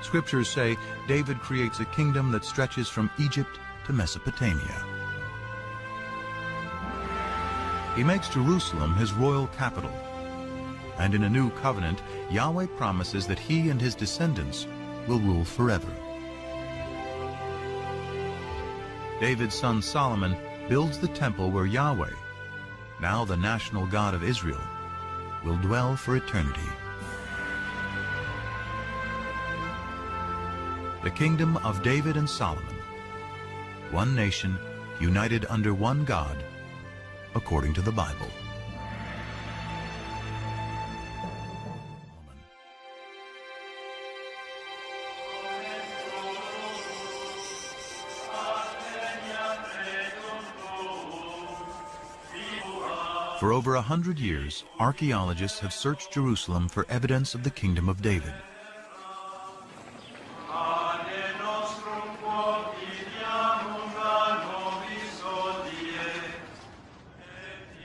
Scriptures say David creates a kingdom that stretches from Egypt to Mesopotamia. He makes Jerusalem his royal capital, and in a new covenant, Yahweh promises that he and his descendants will rule forever. David's son Solomon builds the temple where Yahweh, now the national God of Israel, will dwell for eternity. The kingdom of David and Solomon, one nation united under one God, according to the Bible. For over 100 years, archaeologists have searched Jerusalem for evidence of the kingdom of David.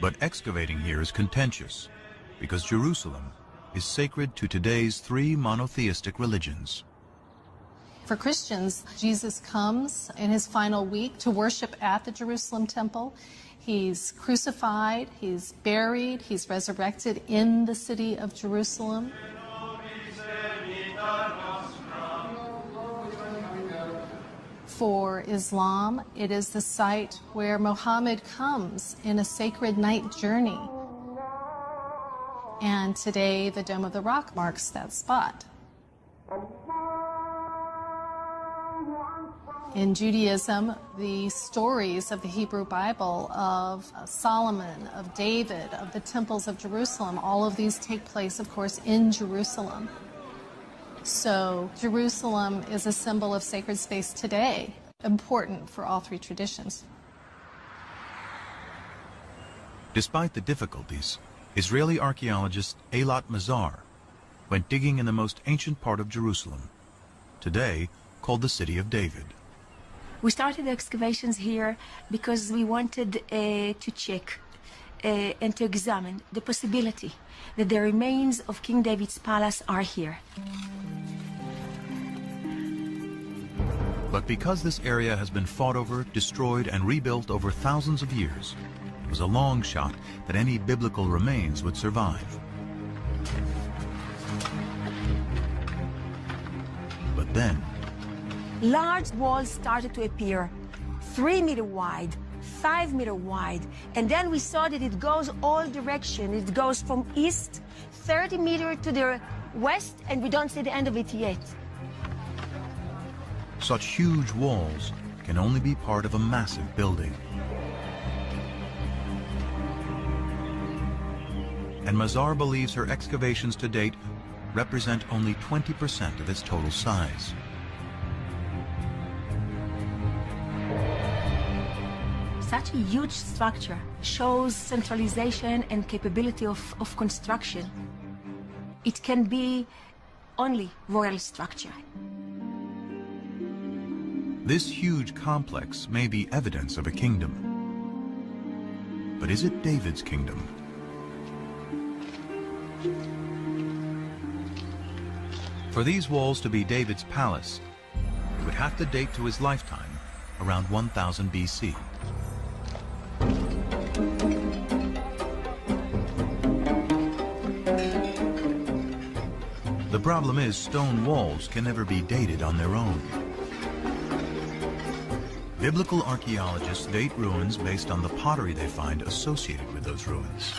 But excavating here is contentious, because Jerusalem is sacred to today's three monotheistic religions.
For Christians, Jesus comes in his final week to worship at the Jerusalem temple. He's crucified, he's buried, he's resurrected in the city of Jerusalem. For Islam, it is the site where Muhammad comes in a sacred night journey. And today, the Dome of the Rock marks that spot. In Judaism, the stories of the Hebrew Bible, of Solomon, of David, of the temples of Jerusalem, all of these take place, of course, in Jerusalem. So Jerusalem is a symbol of sacred space today, important for all three traditions.
Despite the difficulties, Israeli archaeologist Eilat Mazar went digging in the most ancient part of Jerusalem, today called the City of David.
We started the excavations here because we wanted to check and to examine the possibility that the remains of King David's palace are here.
But because this area has been fought over, destroyed, and rebuilt over thousands of years, it was a long shot that any biblical remains would survive. But then,
large walls started to appear, 3 meter wide, 5 meter wide, and then we saw that it goes all directions. It goes from east, 30 meters to the west, and we don't see the end of it yet.
such huge walls can only be part of a massive building. And Mazar believes her excavations to date represent only 20% of its total size.
Such a huge structure shows centralization and capability of construction. It can be only royal structure.
This huge complex may be evidence of a kingdom. But is it David's kingdom? For these walls to be David's palace, it would have to date to his lifetime, around 1000 BC. The problem is stone walls can never be dated on their own. Biblical archaeologists date ruins based on the pottery they find associated with those ruins.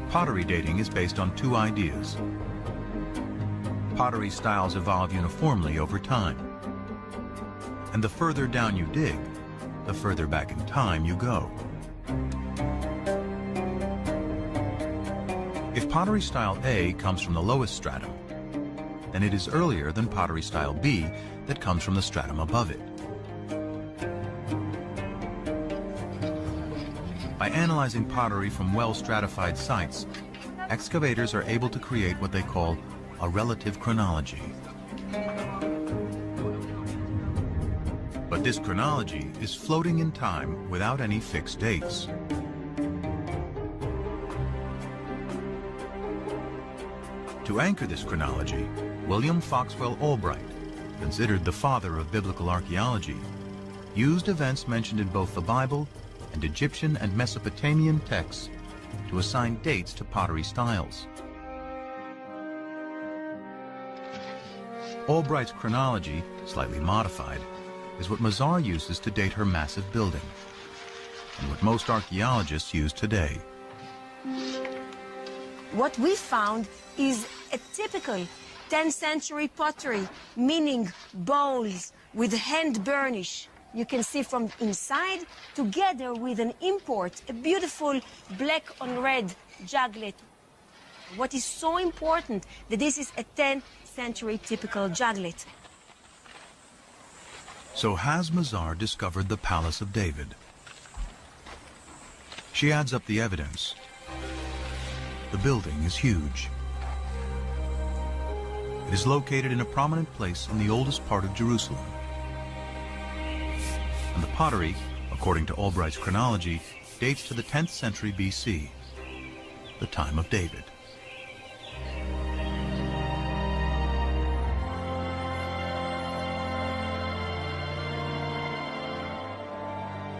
Pottery dating is based on two ideas. Pottery styles evolve uniformly over time. And the further down you dig, the further back in time you go. If pottery style A comes from the lowest stratum, then it is earlier than pottery style B that comes from the stratum above it. By analyzing pottery from well-stratified sites, excavators are able to create what they call a relative chronology. But this chronology is floating in time without any fixed dates. To anchor this chronology, William Foxwell Albright, considered the father of biblical archaeology, used events mentioned in both the Bible and Egyptian and Mesopotamian texts to assign dates to pottery styles. Albright's chronology, slightly modified, is what Mazar uses to date her massive building, and what most archaeologists use today.
What we found is a typical 10th century pottery, meaning bowls with hand burnish. You can see from inside, together with an import, a beautiful black on red juglet. What is so important, that this is a 10th century typical juglet.
So has Mazar discovered the Palace of David? She adds up the evidence. The building is huge. It is located in a prominent place in the oldest part of Jerusalem. And the pottery, according to Albright's chronology, dates to the 10th century BC, the time of David.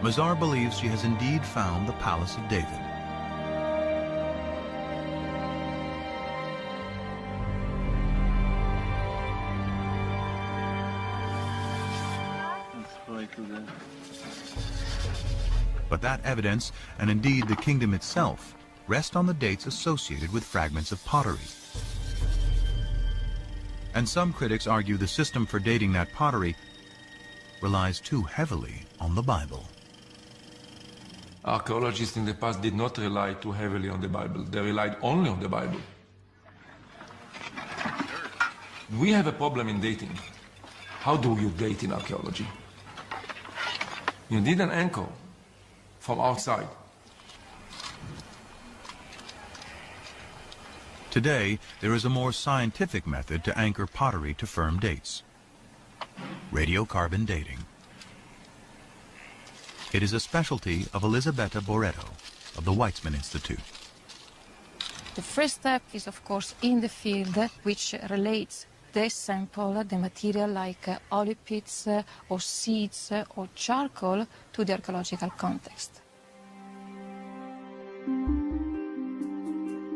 Mazar believes she has indeed found the Palace of David. But that evidence, and indeed the kingdom itself, rest on the dates associated with fragments of pottery. And some critics argue the system for dating that pottery relies too heavily on the Bible.
Archaeologists in the past did not rely too heavily on the Bible. They relied only on the Bible. We have a problem in dating. How do you date in archaeology? You need an anchor from outside
Today, there is a more scientific method to anchor pottery to firm dates: radiocarbon dating. It is a specialty of Elisabetta Boretto of the Weizmann Institute.
The first step is, of course, in the field, which relates the sample, the material like olive pits or seeds or charcoal, to the archaeological context.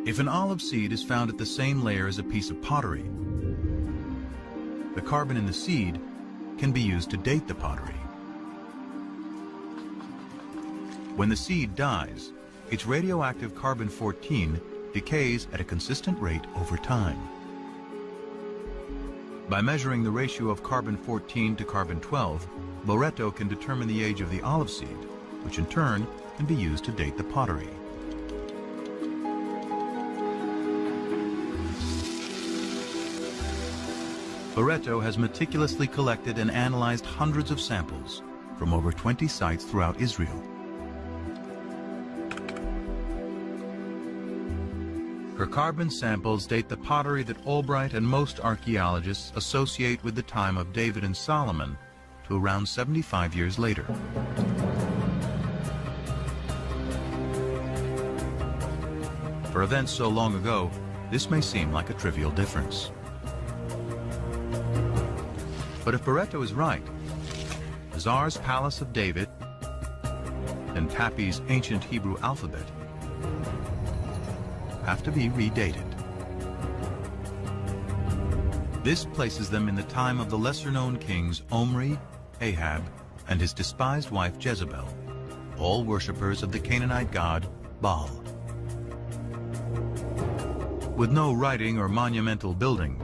If an olive seed is found at the same layer as a piece of pottery, the carbon in the seed can be used to date the pottery. When the seed dies, its radioactive carbon-14 decays at a consistent rate over time. By measuring the ratio of carbon-14 to carbon-12, Boretto can determine the age of the olive seed, which in turn can be used to date the pottery. Boretto has meticulously collected and analyzed hundreds of samples from over 20 sites throughout Israel. Her carbon samples date the pottery that Albright and most archaeologists associate with the time of David and Solomon to around 75 years later. For events so long ago, this may seem like a trivial difference. But if Boretto is right, Mazar's Palace of David and Tappy's ancient Hebrew alphabet have to be redated. This places them in the time of the lesser-known kings Omri, Ahab, and his despised wife Jezebel, all worshippers of the Canaanite god Baal. With no writing or monumental building,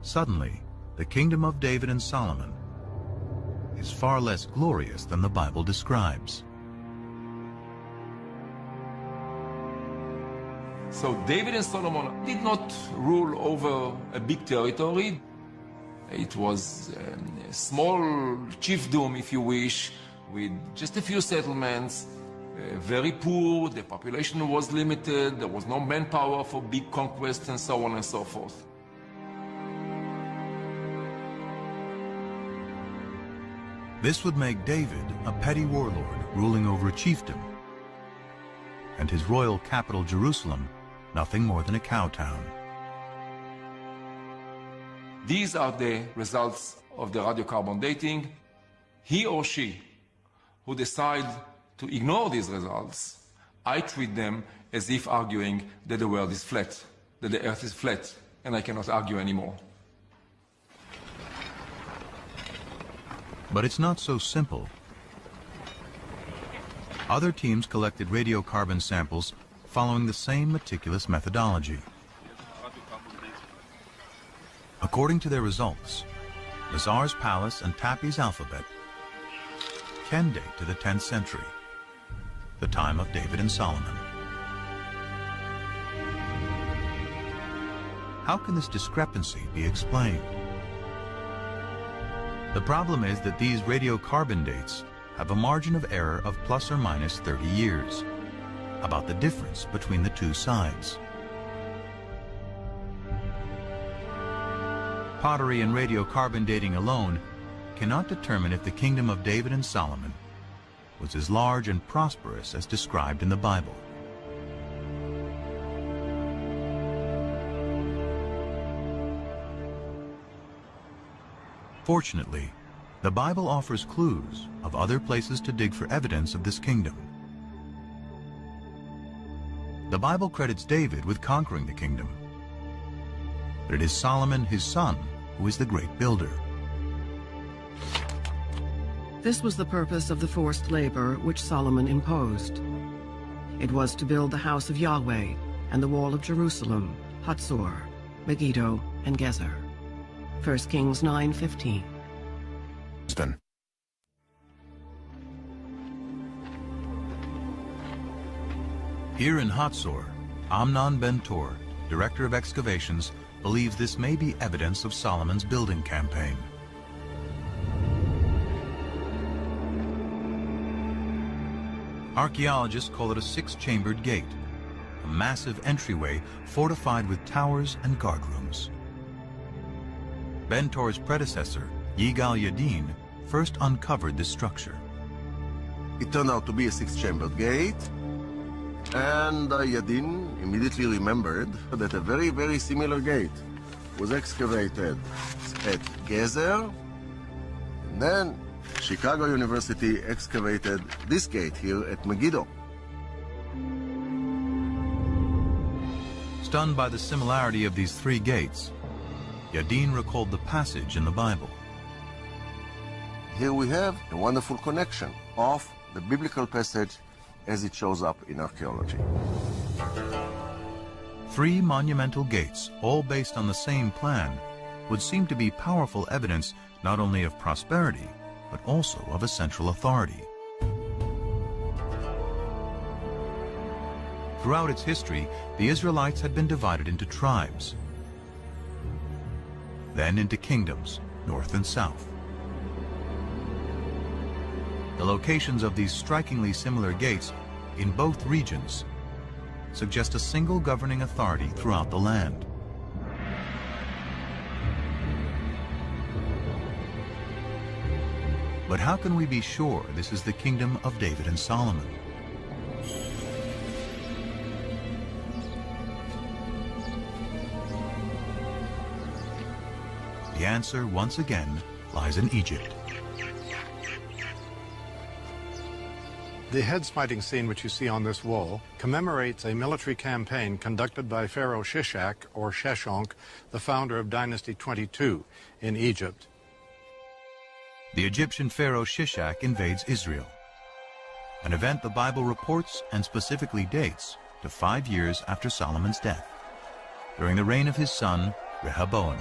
suddenly the kingdom of David and Solomon is far less glorious than the Bible describes.
So David and Solomon did not rule over a big territory. It was a small chiefdom, if you wish, with just a few settlements, very poor, the population was limited, there was no manpower for big conquests and so on and so forth.
This would make David a petty warlord ruling over a chiefdom, and his royal capital Jerusalem nothing more than a cow town.
These are the results of the radiocarbon dating. He or she who decide to ignore these results, I treat them as if arguing that the world is flat, that the earth is flat, and I cannot argue anymore.
But it's not so simple. Other teams collected radiocarbon samples following the same meticulous methodology. According to their results, Mazar's Palace and Tappy's alphabet can date to the 10th century, the time of David and Solomon. How can this discrepancy be explained? The problem is that these radiocarbon dates have a margin of error of plus or minus 30 years, about the difference between the two sides. Pottery and radiocarbon dating alone cannot determine if the kingdom of David and Solomon was as large and prosperous as described in the Bible. Fortunately, the Bible offers clues of other places to dig for evidence of this kingdom. The Bible credits David with conquering the kingdom, but it is Solomon, his son, who is the great builder.
This was the purpose of the forced labor which Solomon imposed. It was to build the house of Yahweh and the wall of Jerusalem, Hatzor, Megiddo, and Gezer. 1 Kings 9:15.
Here in Hatzor, Amnon Ben-Tor, director of excavations, believes this may be evidence of Solomon's building campaign. Archaeologists call it a six-chambered gate, a massive entryway fortified with towers and guardrooms. Bentor's predecessor, Yigal Yadin, first uncovered this structure.
It turned out to be a six-chambered gate, and Yadin immediately remembered that a very, very similar gate was excavated at Gezer, and then Chicago University excavated this gate here at Megiddo.
Stunned by the similarity of these three gates, Yadin recalled the passage in the Bible.
Here we have a wonderful connection of the biblical passage as it shows up in archaeology.
Three monumental gates, all based on the same plan, would seem to be powerful evidence not only of prosperity, but also of a central authority. Throughout its history, the Israelites had been divided into tribes, then into kingdoms, north and south. The locations of these strikingly similar gates in both regions suggest a single governing authority throughout the land. But how can we be sure this is the kingdom of David and Solomon? The answer, once again, lies in Egypt.
The head-smiting scene which you see on this wall commemorates a military campaign conducted by Pharaoh Shishak, or Sheshonq, the founder of Dynasty 22 in Egypt.
The Egyptian pharaoh Shishak invades Israel, an event the Bible reports and specifically dates to 5 years after Solomon's death, during the reign of his son Rehoboam.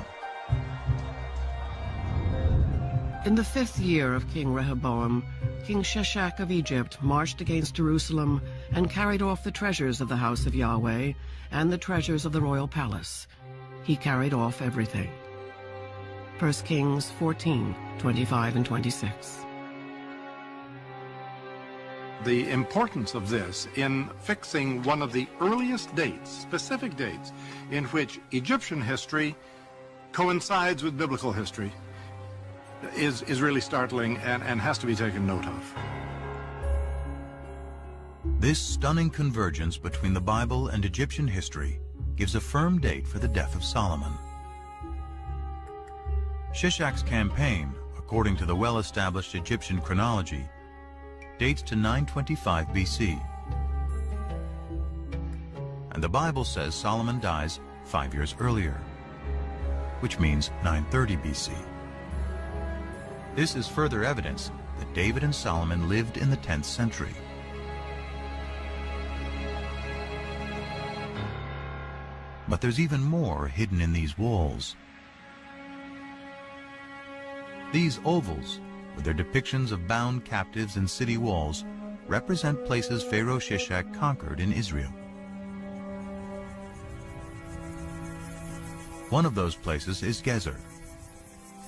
In the 5th year of King Rehoboam, King Shishak of Egypt marched against Jerusalem and carried off the treasures of the house of Yahweh and the treasures of the royal palace. He carried off everything. 1 Kings 14, 25 and 26.
The importance of this in fixing one of the earliest dates, specific dates, in which Egyptian history coincides with biblical history is really startling and has to be taken note of.
This stunning convergence between the Bible and Egyptian history gives a firm date for the death of Solomon. Shishak's campaign, according to the well-established Egyptian chronology, dates to 925 BC. And the Bible says Solomon dies 5 years earlier, which means 930 BC. This is further evidence that David and Solomon lived in the 10th century. But there's even more hidden in these walls. These ovals, with their depictions of bound captives in city walls, represent places Pharaoh Shishak conquered in Israel. One of those places is Gezer,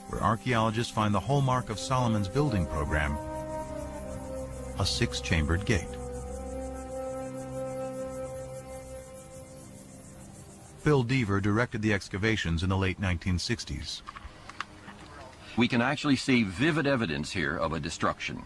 where archaeologists find the hallmark of Solomon's building program, a 6-chambered gate. Phil Deaver directed the excavations in the late 1960s.
We can actually see vivid evidence here of a destruction.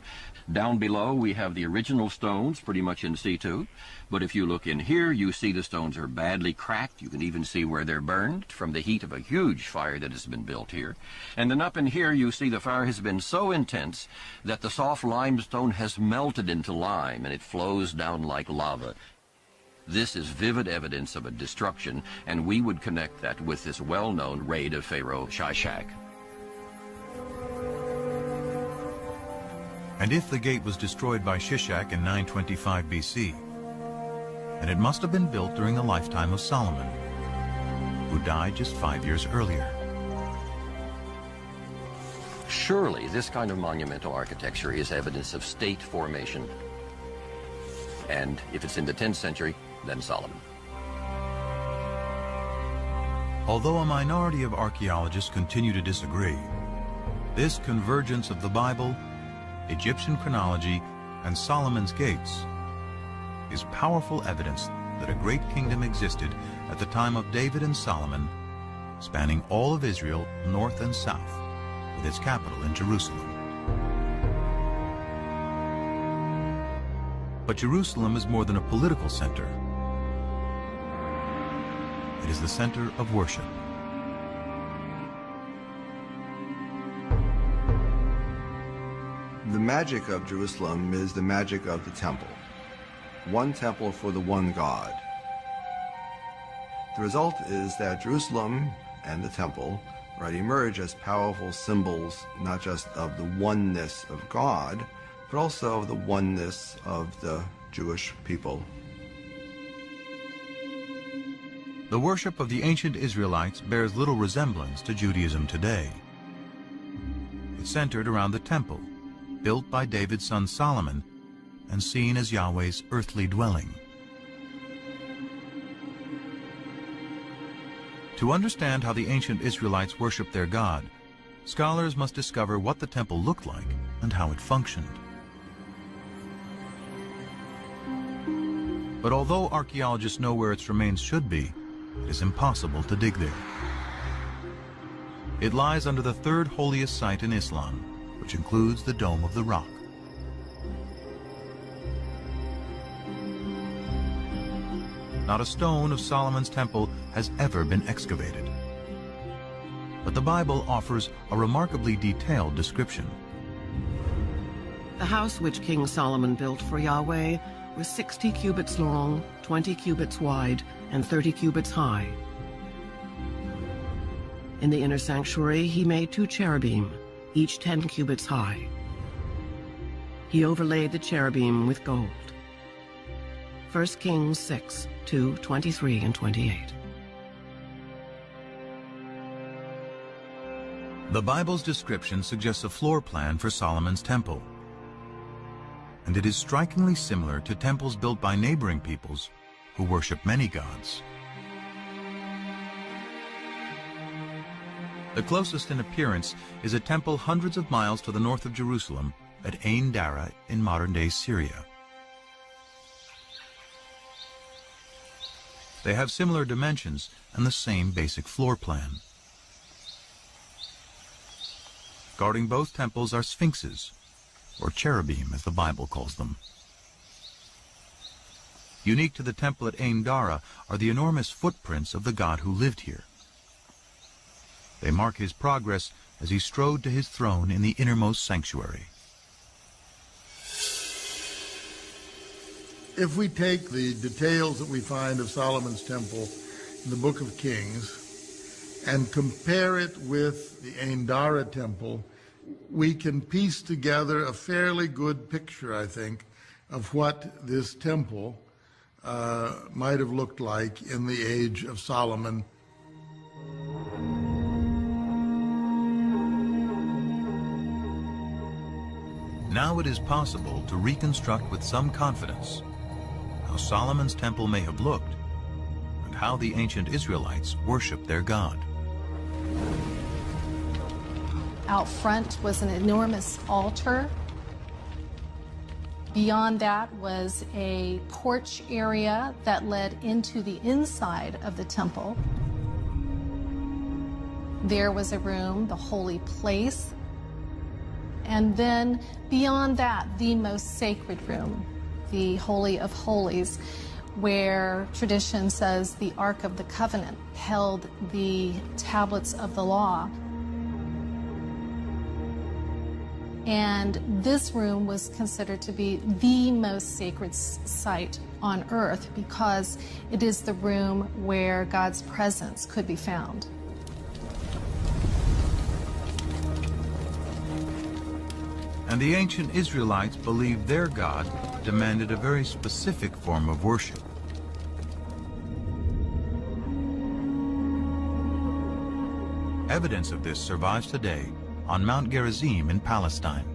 Down below we have the original stones pretty much in situ, but if you look in here you see the stones are badly cracked. You can even see where they're burned from the heat of a huge fire that has been built here. And then up in here you see the fire has been so intense that the soft limestone has melted into lime and it flows down like lava. This is vivid evidence of a destruction, and we would connect that with this well-known raid of Pharaoh Shishak.
And if the gate was destroyed by Shishak in 925 BC, then it must have been built during the lifetime of Solomon, who died just 5 years earlier.
Surely this kind of monumental architecture is evidence of state formation. And if it's in the 10th century, then Solomon.
Although a minority of archaeologists continue to disagree, this convergence of the Bible, Egyptian chronology, and Solomon's gates is powerful evidence that a great kingdom existed at the time of David and Solomon, spanning all of Israel, north and south, with its capital in Jerusalem. But Jerusalem is more than a political center. It is the center of worship.
The magic of Jerusalem is the magic of the temple. One temple for the one God. The result is that Jerusalem and the temple emerge as powerful symbols not just of the oneness of God, but also of the oneness of the Jewish people.
The worship of the ancient Israelites bears little resemblance to Judaism today. It centered around the temple, built by David's son Solomon, and seen as Yahweh's earthly dwelling. To understand how the ancient Israelites worshiped their God, scholars must discover what the temple looked like and how it functioned. But although archaeologists know where its remains should be, it is impossible to dig there. It lies under the third holiest site in Islam, which includes the Dome of the Rock. Not a stone of Solomon's temple has ever been excavated. But the Bible offers a remarkably detailed description.
The house which King Solomon built for Yahweh was 60 cubits long, 20 cubits wide, and 30 cubits high. In the inner sanctuary, he made 2 cherubim, each 10 cubits high. He overlaid the cherubim with gold. 1 Kings 6, 2, 23 and 28.
The Bible's description suggests a floor plan for Solomon's temple. And it is strikingly similar to temples built by neighboring peoples who worship many gods. The closest in appearance is a temple hundreds of miles to the north of Jerusalem at Ain Dara in modern-day Syria. They have similar dimensions and the same basic floor plan. Guarding both temples are sphinxes, or cherubim as the Bible calls them. Unique to the temple at Ain Dara are the enormous footprints of the God who lived here. They mark his progress as he strode to his throne in the innermost sanctuary.
If we take the details that we find of Solomon's temple in the Book of Kings and compare it with the Ain Dara temple, we can piece together a fairly good picture, I think, of what this temple might have looked like in the age of Solomon.
Now it is possible to reconstruct with some confidence how Solomon's temple may have looked and how the ancient Israelites worshiped their God.
Out front was an enormous altar. Beyond that was a porch area that led into the inside of the temple. There was a room, the holy place. And then beyond that, the most sacred room, the Holy of Holies, where tradition says the Ark of the Covenant held the tablets of the law. And this room was considered to be the most sacred site on earth because it is the room where God's presence could be found.
And the ancient Israelites believed their God demanded a very specific form of worship. Evidence of this survives today on Mount Gerizim in Palestine.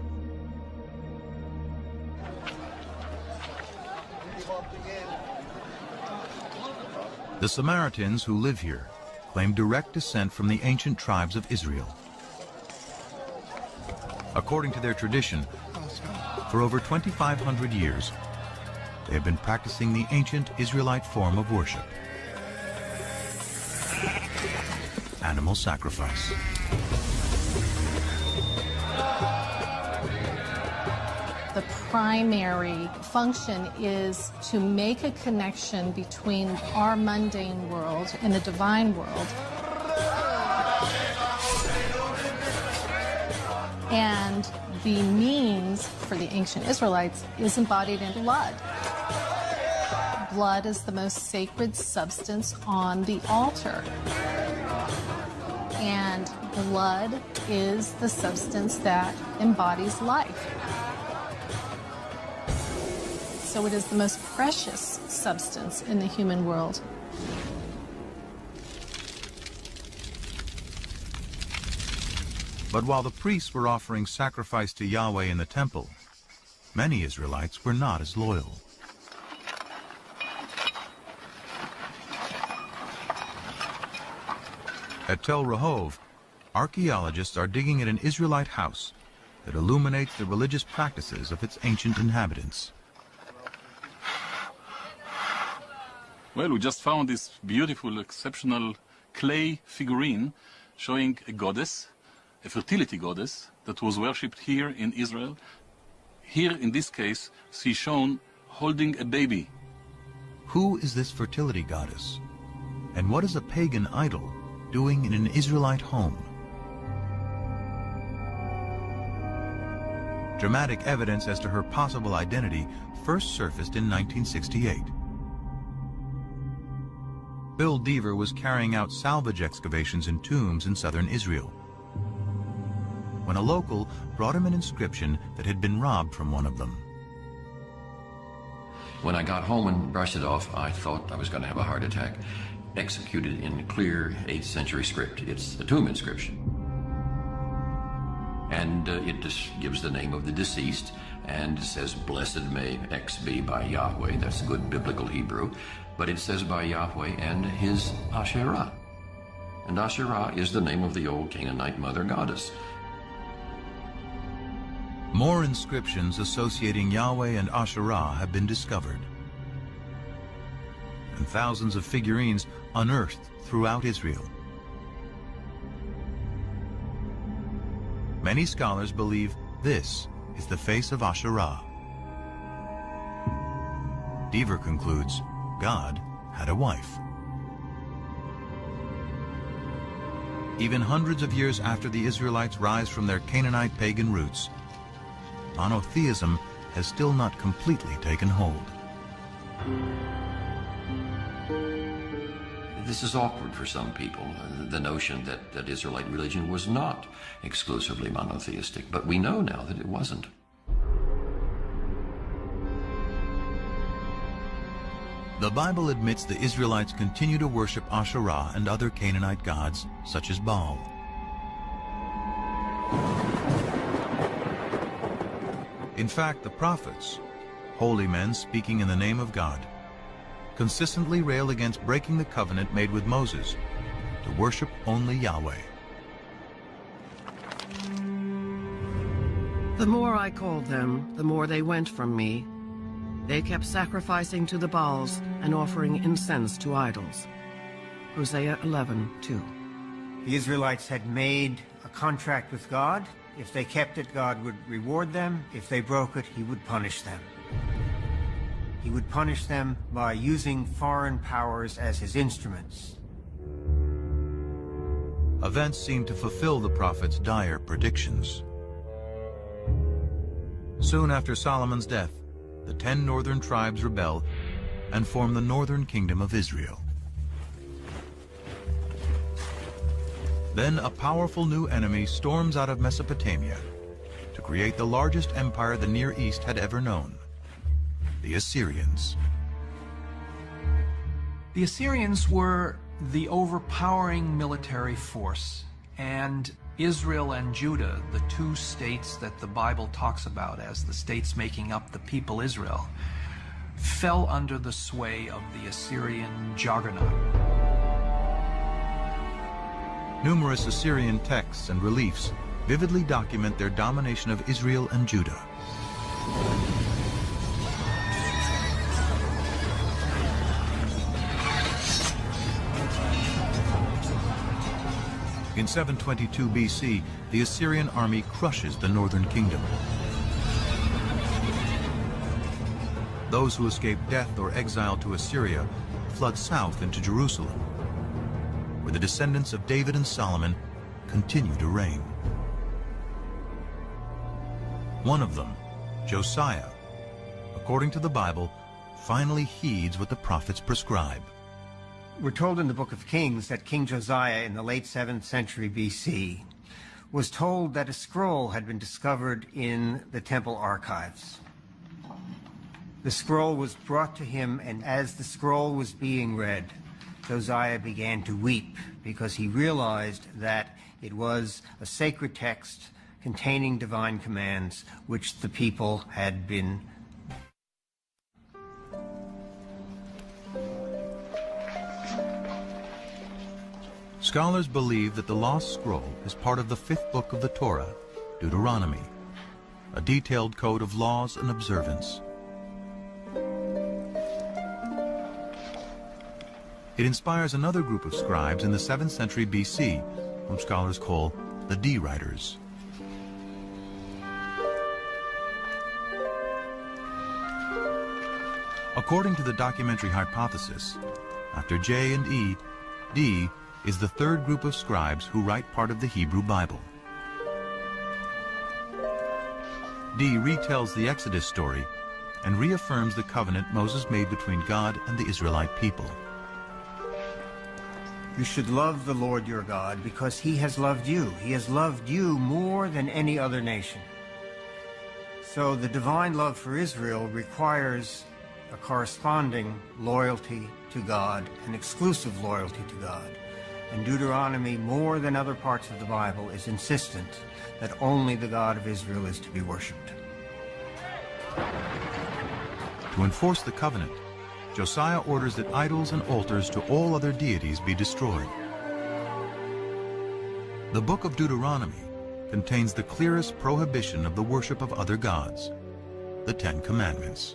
The Samaritans who live here claim direct descent from the ancient tribes of Israel. According to their tradition, for over 2,500 years, they have been practicing the ancient Israelite form of worship: animal sacrifice.
The primary function is to make a connection between our mundane world and the divine world. And the means for the ancient Israelites is embodied in blood. Blood is the most sacred substance on the altar. And blood is the substance that embodies life. So it is the most precious substance in the human world.
But while the priests were offering sacrifice to Yahweh in the temple, many Israelites were not as loyal. At Tel Rehov, archaeologists are digging at an Israelite house that illuminates the religious practices of its ancient inhabitants.
Well, we just found this beautiful, exceptional clay figurine showing a goddess, a fertility goddess, that was worshipped here in Israel. Here, in this case, she's shown holding a baby.
Who is this fertility goddess? And what is a pagan idol doing in an Israelite home? Dramatic evidence as to her possible identity first surfaced in 1968. Bill Deaver was carrying out salvage excavations in tombs in southern Israel when a local brought him an inscription that had been robbed from one of them.
When I got home and brushed it off, I thought I was going to have a heart attack. Executed in clear 8th century script. It's a tomb inscription. And it just gives the name of the deceased, and it says, "Blessed may X be by Yahweh." That's good biblical Hebrew. But it says by Yahweh and his Asherah. And Asherah is the name of the old Canaanite mother goddess.
More inscriptions associating Yahweh and Asherah have been discovered, and thousands of figurines unearthed throughout Israel. Many scholars believe this is the face of Asherah. Deaver concludes God had a wife. Even hundreds of years after the Israelites rise from their Canaanite pagan roots, monotheism has still not completely taken hold.
This is awkward for some people, the notion that Israelite religion was not exclusively monotheistic, but we know now that it wasn't.
The Bible admits the Israelites continue to worship Asherah and other Canaanite gods, such as Baal. In fact, the prophets, holy men speaking in the name of God, consistently rail against breaking the covenant made with Moses to worship only Yahweh.
The more I called them, the more they went from me. They kept sacrificing to the Baals and offering incense to idols. Hosea 11:2.
The Israelites had made a contract with God. If they kept it, God would reward them. If they broke it, he would punish them. He would punish them by using foreign powers as his instruments.
Events seemed to fulfill the prophet's dire predictions. Soon after Solomon's death, the 10 northern tribes rebel and form the northern kingdom of Israel. Then a powerful new enemy storms out of Mesopotamia to create the largest empire the Near East had ever known: the Assyrians.
The Assyrians were the overpowering military force, and Israel and Judah, the two states that the Bible talks about as the states making up the people Israel, fell under the sway of the Assyrian juggernaut.
Numerous Assyrian texts and reliefs vividly document their domination of Israel and Judah. In 722 BC, the Assyrian army crushes the northern kingdom. Those who escape death or exile to Assyria flood south into Jerusalem, where the descendants of David and Solomon continue to reign. One of them, Josiah, according to the Bible, finally heeds what the prophets prescribe.
We're told in the book of Kings that King Josiah in the late 7th century BC was told that a scroll had been discovered in the temple archives. The scroll was brought to him, and as the scroll was being read, Josiah began to weep because he realized that it was a sacred text containing divine commands which the people had been.
Scholars believe that the lost scroll is part of the 5th book of the Torah, Deuteronomy, a detailed code of laws and observance. It inspires another group of scribes in the 7th century BC, whom scholars call the D-writers. According to the documentary hypothesis, after J and E, D is the third group of scribes who write part of the Hebrew Bible. D retells the Exodus story and reaffirms the covenant Moses made between God and the Israelite people.
You should love the Lord your God because he has loved you. He has loved you more than any other nation. So the divine love for Israel requires a corresponding loyalty to God, an exclusive loyalty to God. And Deuteronomy, more than other parts of the Bible, is insistent that only the God of Israel is to be worshipped.
To enforce the covenant, Josiah orders that idols and altars to all other deities be destroyed. The book of Deuteronomy contains the clearest prohibition of the worship of other gods, the 10 Commandments.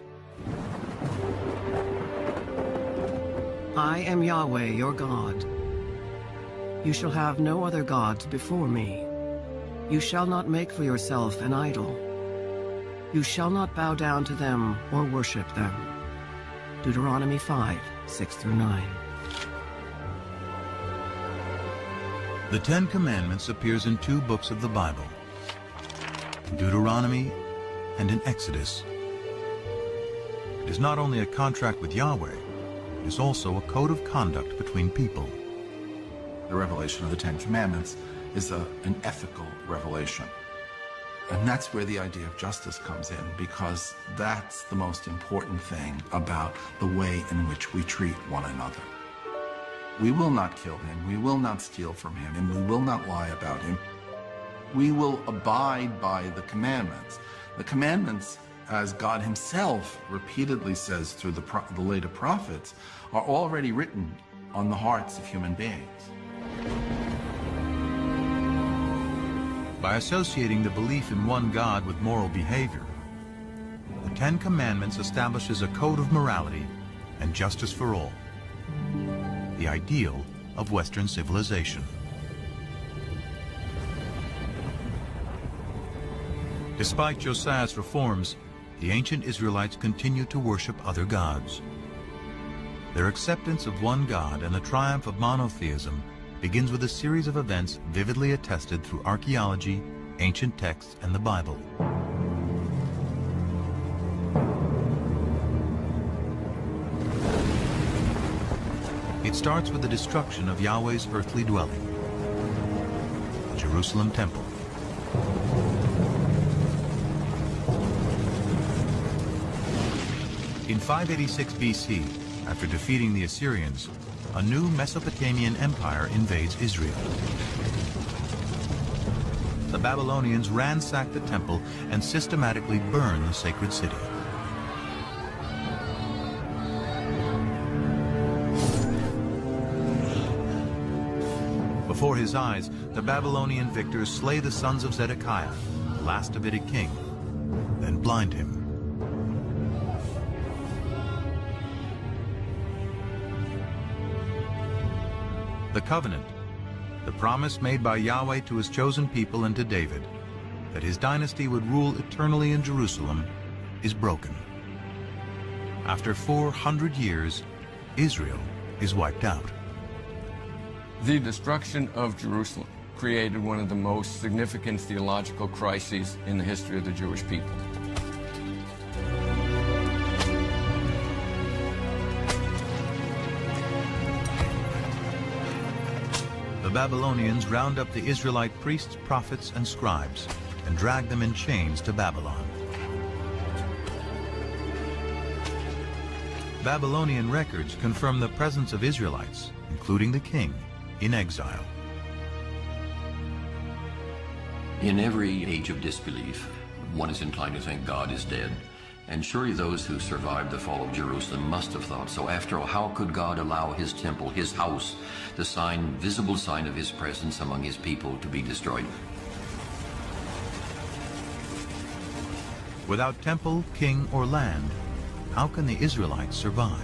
I am Yahweh, your God. You shall have no other gods before me. You shall not make for yourself an idol. You shall not bow down to them or worship them. Deuteronomy 5, 6 through 9.
The 10 Commandments appears in 2 books of the Bible, in Deuteronomy and in Exodus. It is not only a contract with Yahweh, it is also a code of conduct between people.
The revelation of the 10 Commandments is an ethical revelation. And that's where the idea of justice comes in, because that's the most important thing about the way in which we treat one another. We will not kill him, we will not steal from him, and we will not lie about him. We will abide by the commandments. The commandments, as God himself repeatedly says through the later prophets, are already written on the hearts of human beings.
By associating the belief in one God with moral behavior, the 10 Commandments establishes a code of morality and justice for all, the ideal of Western civilization. Despite Josiah's reforms, the ancient Israelites continued to worship other gods. Their acceptance of one God and the triumph of monotheism begins with a series of events vividly attested through archaeology, ancient texts, and the Bible. It starts with the destruction of Yahweh's earthly dwelling, the Jerusalem temple. In 586 BC, after defeating the Assyrians, a new Mesopotamian empire invades Israel. The Babylonians ransack the temple and systematically burn the sacred city. Before his eyes, the Babylonian victors slay the sons of Zedekiah, the last Davidic king, then blind him. The covenant, the promise made by Yahweh to his chosen people and to David, that his dynasty would rule eternally in Jerusalem, is broken. After 400 years, Israel is wiped out.
The destruction of Jerusalem created one of the most significant theological crises in the history of the Jewish people.
The Babylonians round up the Israelite priests, prophets, and scribes and drag them in chains to Babylon. Babylonian records confirm the presence of Israelites, including the king, in exile.
In every age of disbelief, one is inclined to think God is dead. And surely those who survived the fall of Jerusalem must have thought so. After all, how could God allow his temple, his house, the visible sign of his presence among his people, to be destroyed?
Without temple, king, or land, how can the Israelites survive?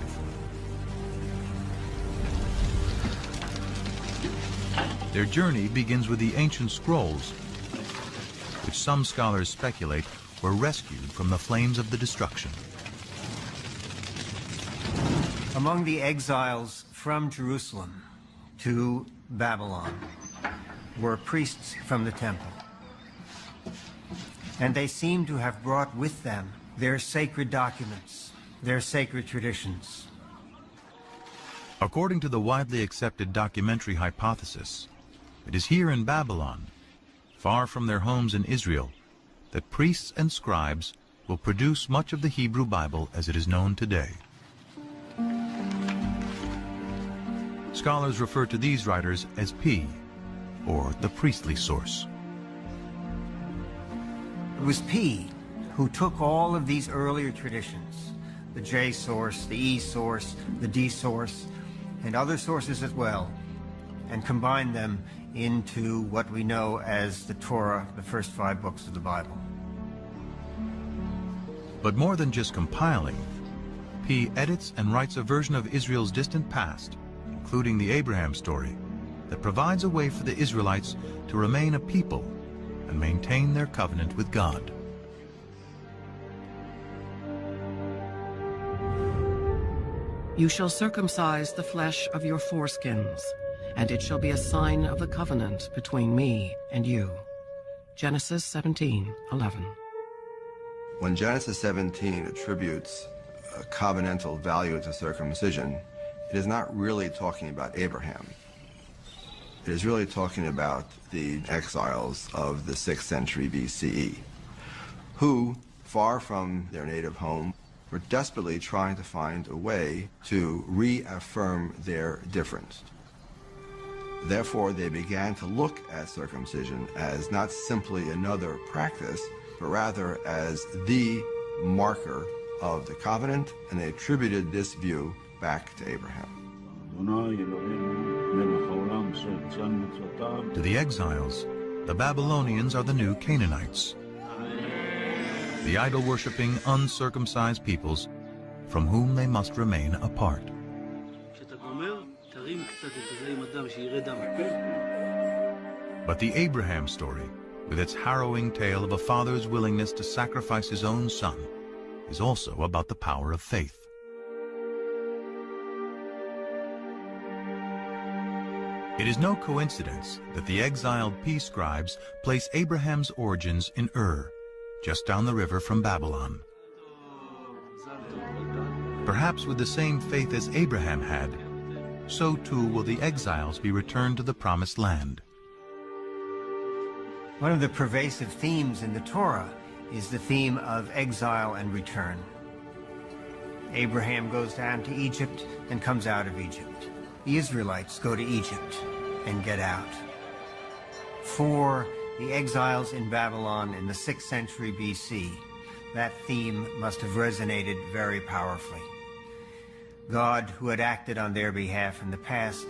Their journey begins with the ancient scrolls, which some scholars speculate were rescued from the flames of the destruction.
Among the exiles from Jerusalem to Babylon were priests from the temple. And they seem to have brought with them their sacred documents, their sacred traditions.
According to the widely accepted documentary hypothesis, it is here in Babylon, far from their homes in Israel, that priests and scribes will produce much of the Hebrew Bible as it is known today. Scholars refer to these writers as P, or the priestly source.
It was P who took all of these earlier traditions, the J source, the E source, the D source, and other sources as well, and combined them into what we know as the Torah, the first 5 books of the Bible.
But more than just compiling, P edits and writes a version of Israel's distant past, including the Abraham story, that provides a way for the Israelites to remain a people and maintain their covenant with God.
You shall circumcise the flesh of your foreskins, and it shall be a sign of the covenant between me and you. Genesis 17:11.
When Genesis 17 attributes a covenantal value to circumcision, it is not really talking about Abraham. It is really talking about the exiles of the 6th century BCE, who, far from their native home, were desperately trying to find a way to reaffirm their difference. Therefore, they began to look at circumcision as not simply another practice, but rather as the marker of the covenant, and they attributed this view back to Abraham.
To the exiles, the Babylonians are the new Canaanites, the idol-worshipping, uncircumcised peoples from whom they must remain apart. But the Abraham story, with its harrowing tale of a father's willingness to sacrifice his own son, is also about the power of faith. It is no coincidence that the exiled P scribes place Abraham's origins in Ur, just down the river from Babylon. Perhaps with the same faith as Abraham had, so too will the exiles be returned to the promised land.
One of the pervasive themes in the Torah is the theme of exile and return. Abraham goes down to Egypt and comes out of Egypt. The Israelites go to Egypt and get out. For the exiles in Babylon in the 6th century BC, that theme must have resonated very powerfully. God, who had acted on their behalf in the past,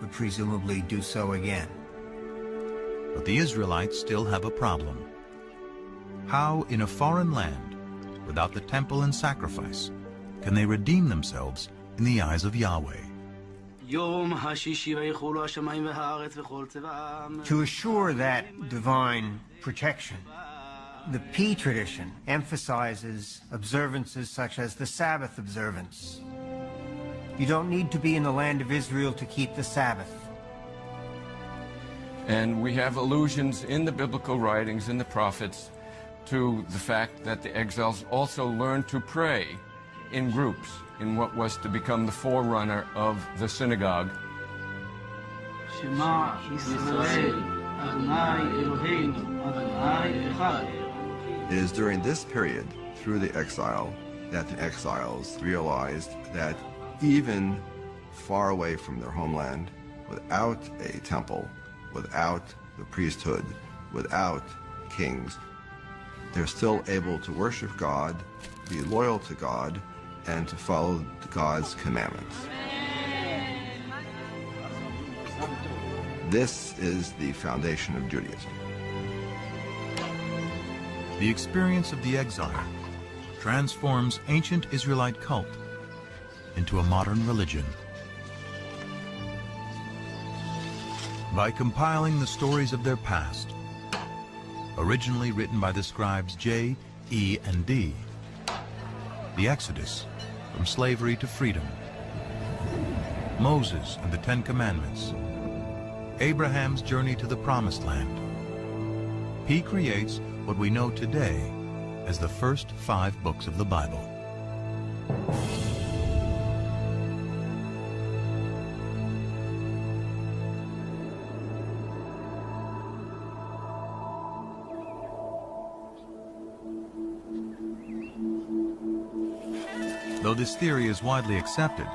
would presumably do so again.
But the Israelites still have a problem. How, in a foreign land, without the temple and sacrifice, can they redeem themselves in the eyes of Yahweh?
To assure that divine protection, the P tradition emphasizes observances such as the Sabbath observance. You don't need to be in the land of Israel to keep the Sabbath.
And we have allusions in the biblical writings, in the prophets, to the fact that the exiles also learned to pray in groups in what was to become the forerunner of the synagogue.
Shema Yisrael, Adonai Eloheinu, Adonai Echad.
It is during this period, through the exile, that the exiles realized that even far away from their homeland, without a temple, without the priesthood, without kings, they're still able to worship God, be loyal to God, and to follow God's commandments. This is the foundation of Judaism.
The experience of the exile transforms ancient Israelite cult into a modern religion. By compiling the stories of their past, originally written by the scribes J, E, and D, the Exodus from slavery to freedom, Moses and the Ten Commandments, Abraham's journey to the Promised Land, P creates what we know today as the first 5 books of the Bible. Though this theory is widely accepted,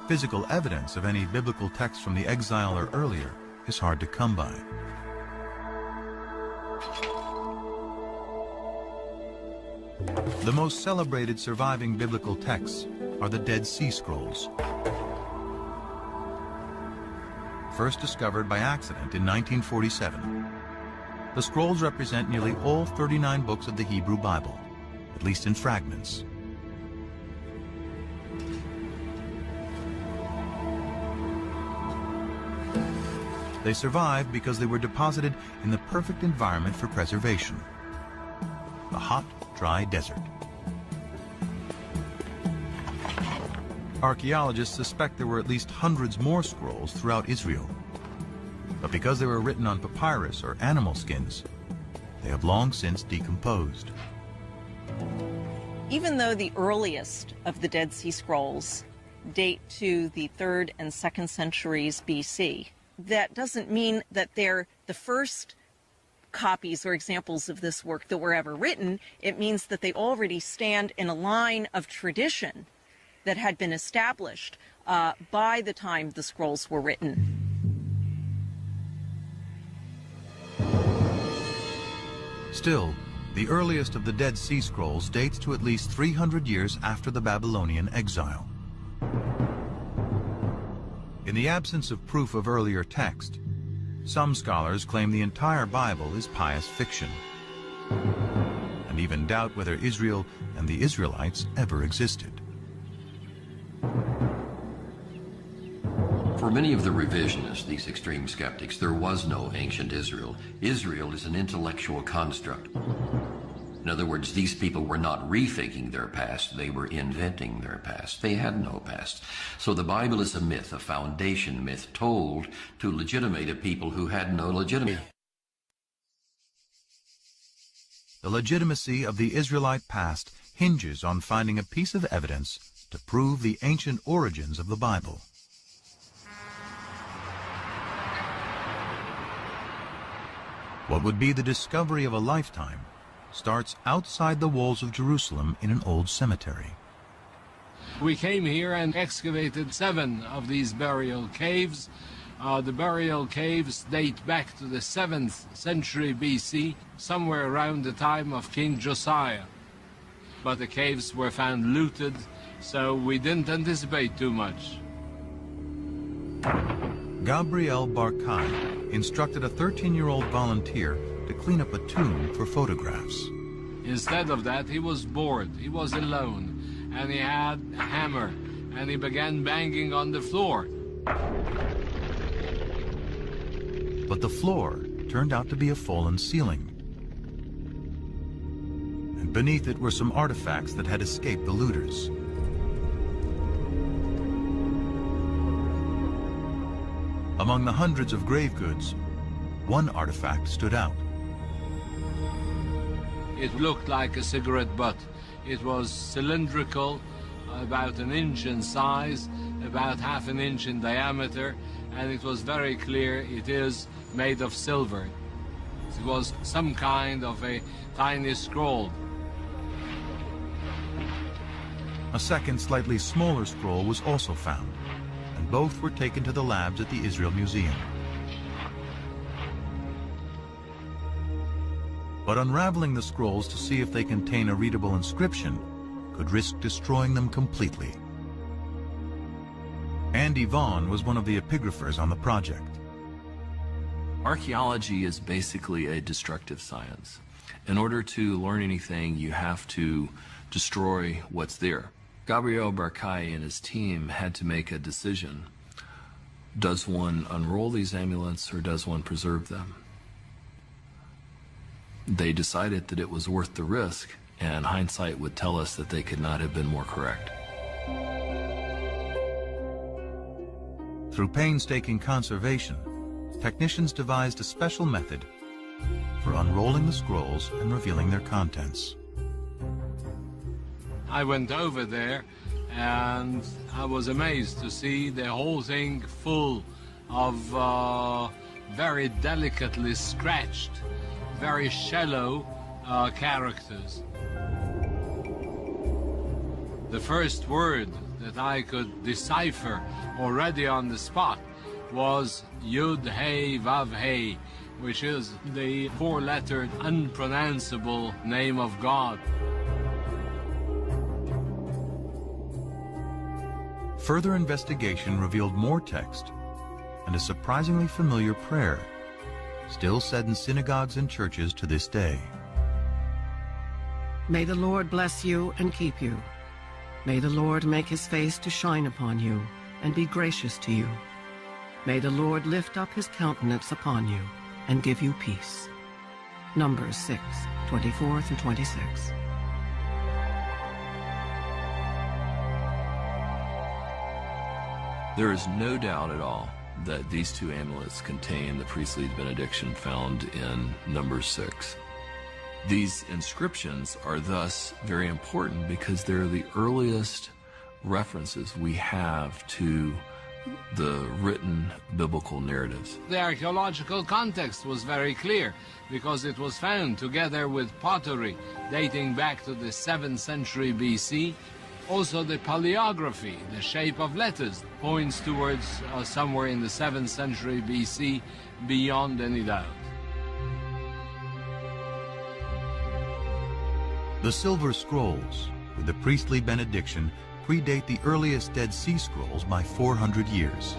physical evidence of any biblical text from the exile or earlier is hard to come by. The most celebrated surviving biblical texts are the Dead Sea Scrolls. First discovered by accident in 1947, the scrolls represent nearly all 39 books of the Hebrew Bible, at least in fragments. They survived because they were deposited in the perfect environment for preservation: the hot, dry desert. Archaeologists suspect there were at least hundreds more scrolls throughout Israel. But because they were written on papyrus or animal skins, they have long since decomposed.
Even though the earliest of the Dead Sea Scrolls date to the 3rd and 2nd centuries BC, that doesn't mean that they're the first copies or examples of this work that were ever written. It means that they already stand in a line of tradition that had been established by the time the scrolls were written.
Still, the earliest of the Dead Sea Scrolls dates to at least 300 years after the Babylonian exile. In the absence of proof of earlier text, some scholars claim the entire Bible is pious fiction, and even doubt whether Israel and the Israelites ever existed.
For many of the revisionists, these extreme skeptics, there was no ancient Israel. Israel is an intellectual construct. In other words, these people were not rethinking their past, they were inventing their past. They had no past. So the Bible is a myth, a foundation myth, told to legitimate a people who had no legitimacy.
The legitimacy of the Israelite past hinges on finding a piece of evidence to prove the ancient origins of the Bible. What would be the discovery of a lifetime starts outside the walls of Jerusalem in an old cemetery.
We came here and excavated 7 of these burial caves. The burial caves date back to the 7th century BC, somewhere around the time of King Josiah. But the caves were found looted, so we didn't anticipate too much.
Gabriel Barkai instructed a 13-year-old volunteer to clean up a tomb for photographs.
Instead of that, he was bored, he was alone, and he had a hammer, and he began banging on the floor.
But the floor turned out to be a fallen ceiling. And beneath it were some artifacts that had escaped the looters. Among the hundreds of grave goods, one artifact stood out.
It looked like a cigarette butt. It was cylindrical, about an inch in size, about half an inch in diameter, and it was very clear it is made of silver. It was some kind of a tiny scroll.
A second, slightly smaller scroll was also found, and both were taken to the labs at the Israel Museum. But unraveling the scrolls to see if they contain a readable inscription could risk destroying them completely. Andy Vaughn was one of the epigraphers on the project.
Archaeology is basically a destructive science. In order to learn anything, you have to destroy what's there. Gabriel Barkay and his team had to make a decision. Does one unroll these amulets or does one preserve them? They decided that it was worth the risk, and hindsight would tell us that they could not have been more correct.
Through painstaking conservation, technicians devised a special method for unrolling the scrolls and revealing their contents.
I went over there and I was amazed to see the whole thing full of very delicately scratched, very shallow characters. The first word that I could decipher already on the spot was Yud Hey Vav Hey, which is the four-lettered, unpronounceable name of God.
Further investigation revealed more text and a surprisingly familiar prayer, still said in synagogues and churches to this day.
May the Lord bless you and keep you. May the Lord make his face to shine upon you and be gracious to you. May the Lord lift up his countenance upon you and give you peace. Numbers 6:24-26.
There is no doubt at all that these two amulets contain the priestly benediction found in Numbers 6. These inscriptions are thus very important because they're the earliest references we have to the written biblical narratives.
The archaeological context was very clear because it was found together with pottery dating back to the 7th century BC. Also the paleography, the shape of letters, points towards somewhere in the 7th century BC beyond any doubt.
The Silver Scrolls, with the priestly benediction, predate the earliest Dead Sea Scrolls by 400 years.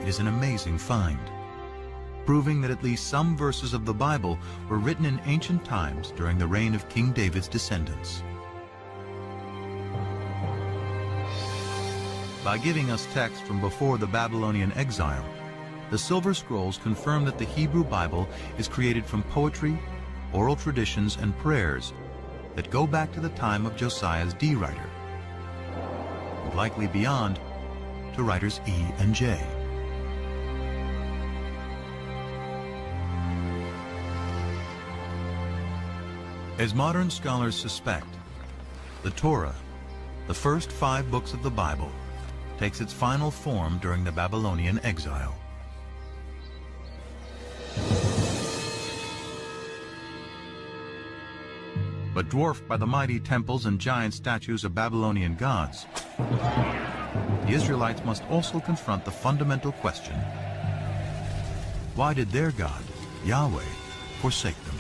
It is an amazing find, proving that at least some verses of the Bible were written in ancient times during the reign of King David's descendants. By giving us text from before the Babylonian exile, the Silver Scrolls confirm that the Hebrew Bible is created from poetry, oral traditions, and prayers that go back to the time of Josiah's D-Writer, and likely beyond to writers E and J. As modern scholars suspect, the Torah, the first 5 books of the Bible, takes its final form during the Babylonian exile. But dwarfed by the mighty temples and giant statues of Babylonian gods, the Israelites must also confront the fundamental question: why did their God, Yahweh, forsake them?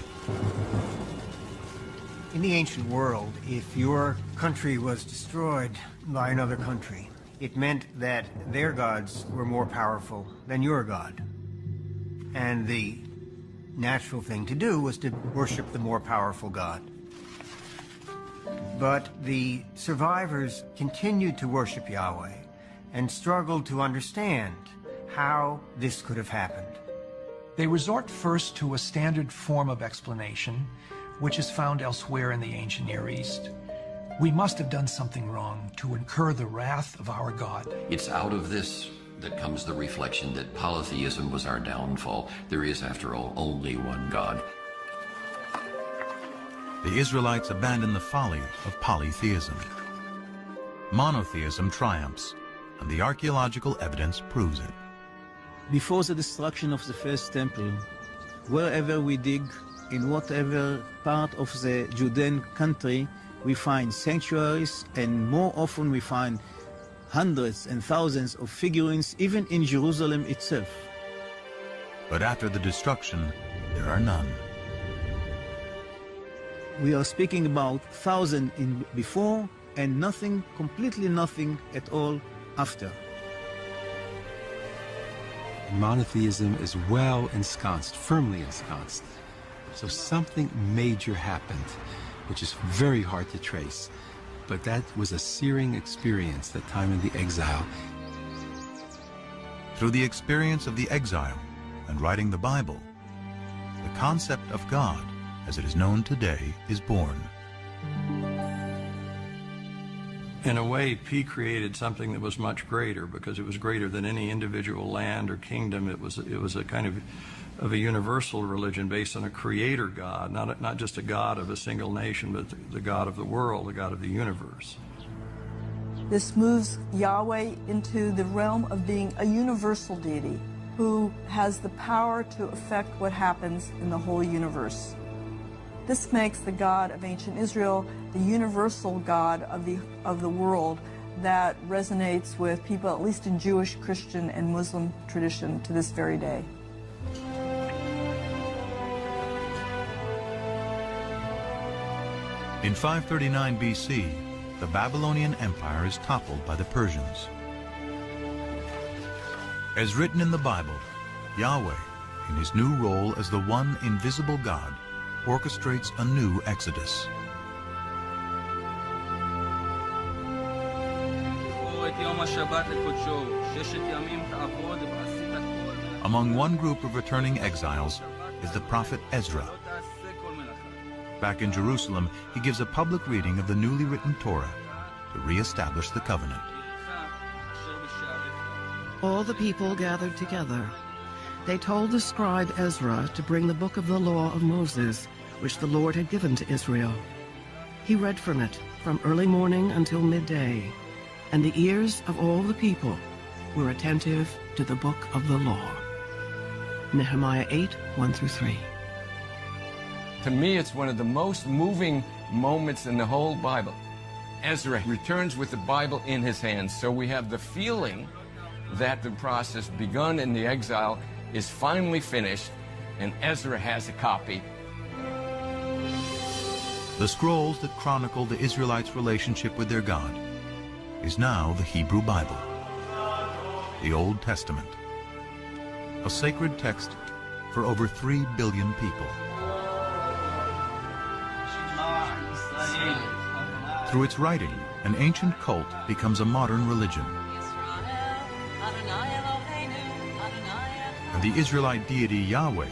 In the ancient world, if your country was destroyed by another country, it meant that their gods were more powerful than your God. And the natural thing to do was to worship the more powerful God. But the survivors continued to worship Yahweh and struggled to understand how this could have happened.
They resort first to a standard form of explanation, which is found elsewhere in the ancient Near East. We must have done something wrong to incur the wrath of our God.
It's out of this that comes the reflection that polytheism was our downfall. There is, after all, only one God.
The Israelites abandon the folly of polytheism. Monotheism triumphs, and the archaeological evidence proves it.
Before the destruction of the first temple, wherever we dig, in whatever part of the Judean country, we find sanctuaries, and more often we find hundreds and thousands of figurines, even in Jerusalem itself.
But after the destruction, there are none.
We are speaking about 1,000 in before, and nothing, completely nothing at all after.
Monotheism is well ensconced, firmly ensconced. So something major happened, which is very hard to trace. But that was a searing experience, that time in the exile.
Through the experience of the exile and writing the Bible, the concept of God, as it is known today, is born.
In a way, P created something that was much greater, because it was greater than any individual land or kingdom. It was a kind of a universal religion based on a creator God, not just a God of a single nation, but the God of the world, the God of the universe.
This moves Yahweh into the realm of being a universal deity who has the power to affect what happens in the whole universe. This makes the God of ancient Israel the universal God of the world that resonates with people, at least in Jewish, Christian, and Muslim tradition to this very day.
In 539 BC, the Babylonian Empire is toppled by the Persians. As written in the Bible, Yahweh, in his new role as the one invisible God, orchestrates a new exodus. Among one group of returning exiles is the prophet Ezra. Back in Jerusalem, he gives a public reading of the newly written Torah to re-establish the covenant.
All the people gathered together. They told the scribe Ezra to bring the book of the law of Moses, which the Lord had given to Israel. He read from it from early morning until midday, and the ears of all the people were attentive to the book of the law. Nehemiah 8, 1-3.
To me, it's one of the most moving moments in the whole Bible. Ezra returns with the Bible in his hands, so we have the feeling that the process begun in the exile is finally finished, and Ezra has a copy.
The scrolls that chronicle the Israelites' relationship with their God is now the Hebrew Bible, the Old Testament, a sacred text for over 3 billion people. Through its writing, an ancient cult becomes a modern religion. And the Israelite deity Yahweh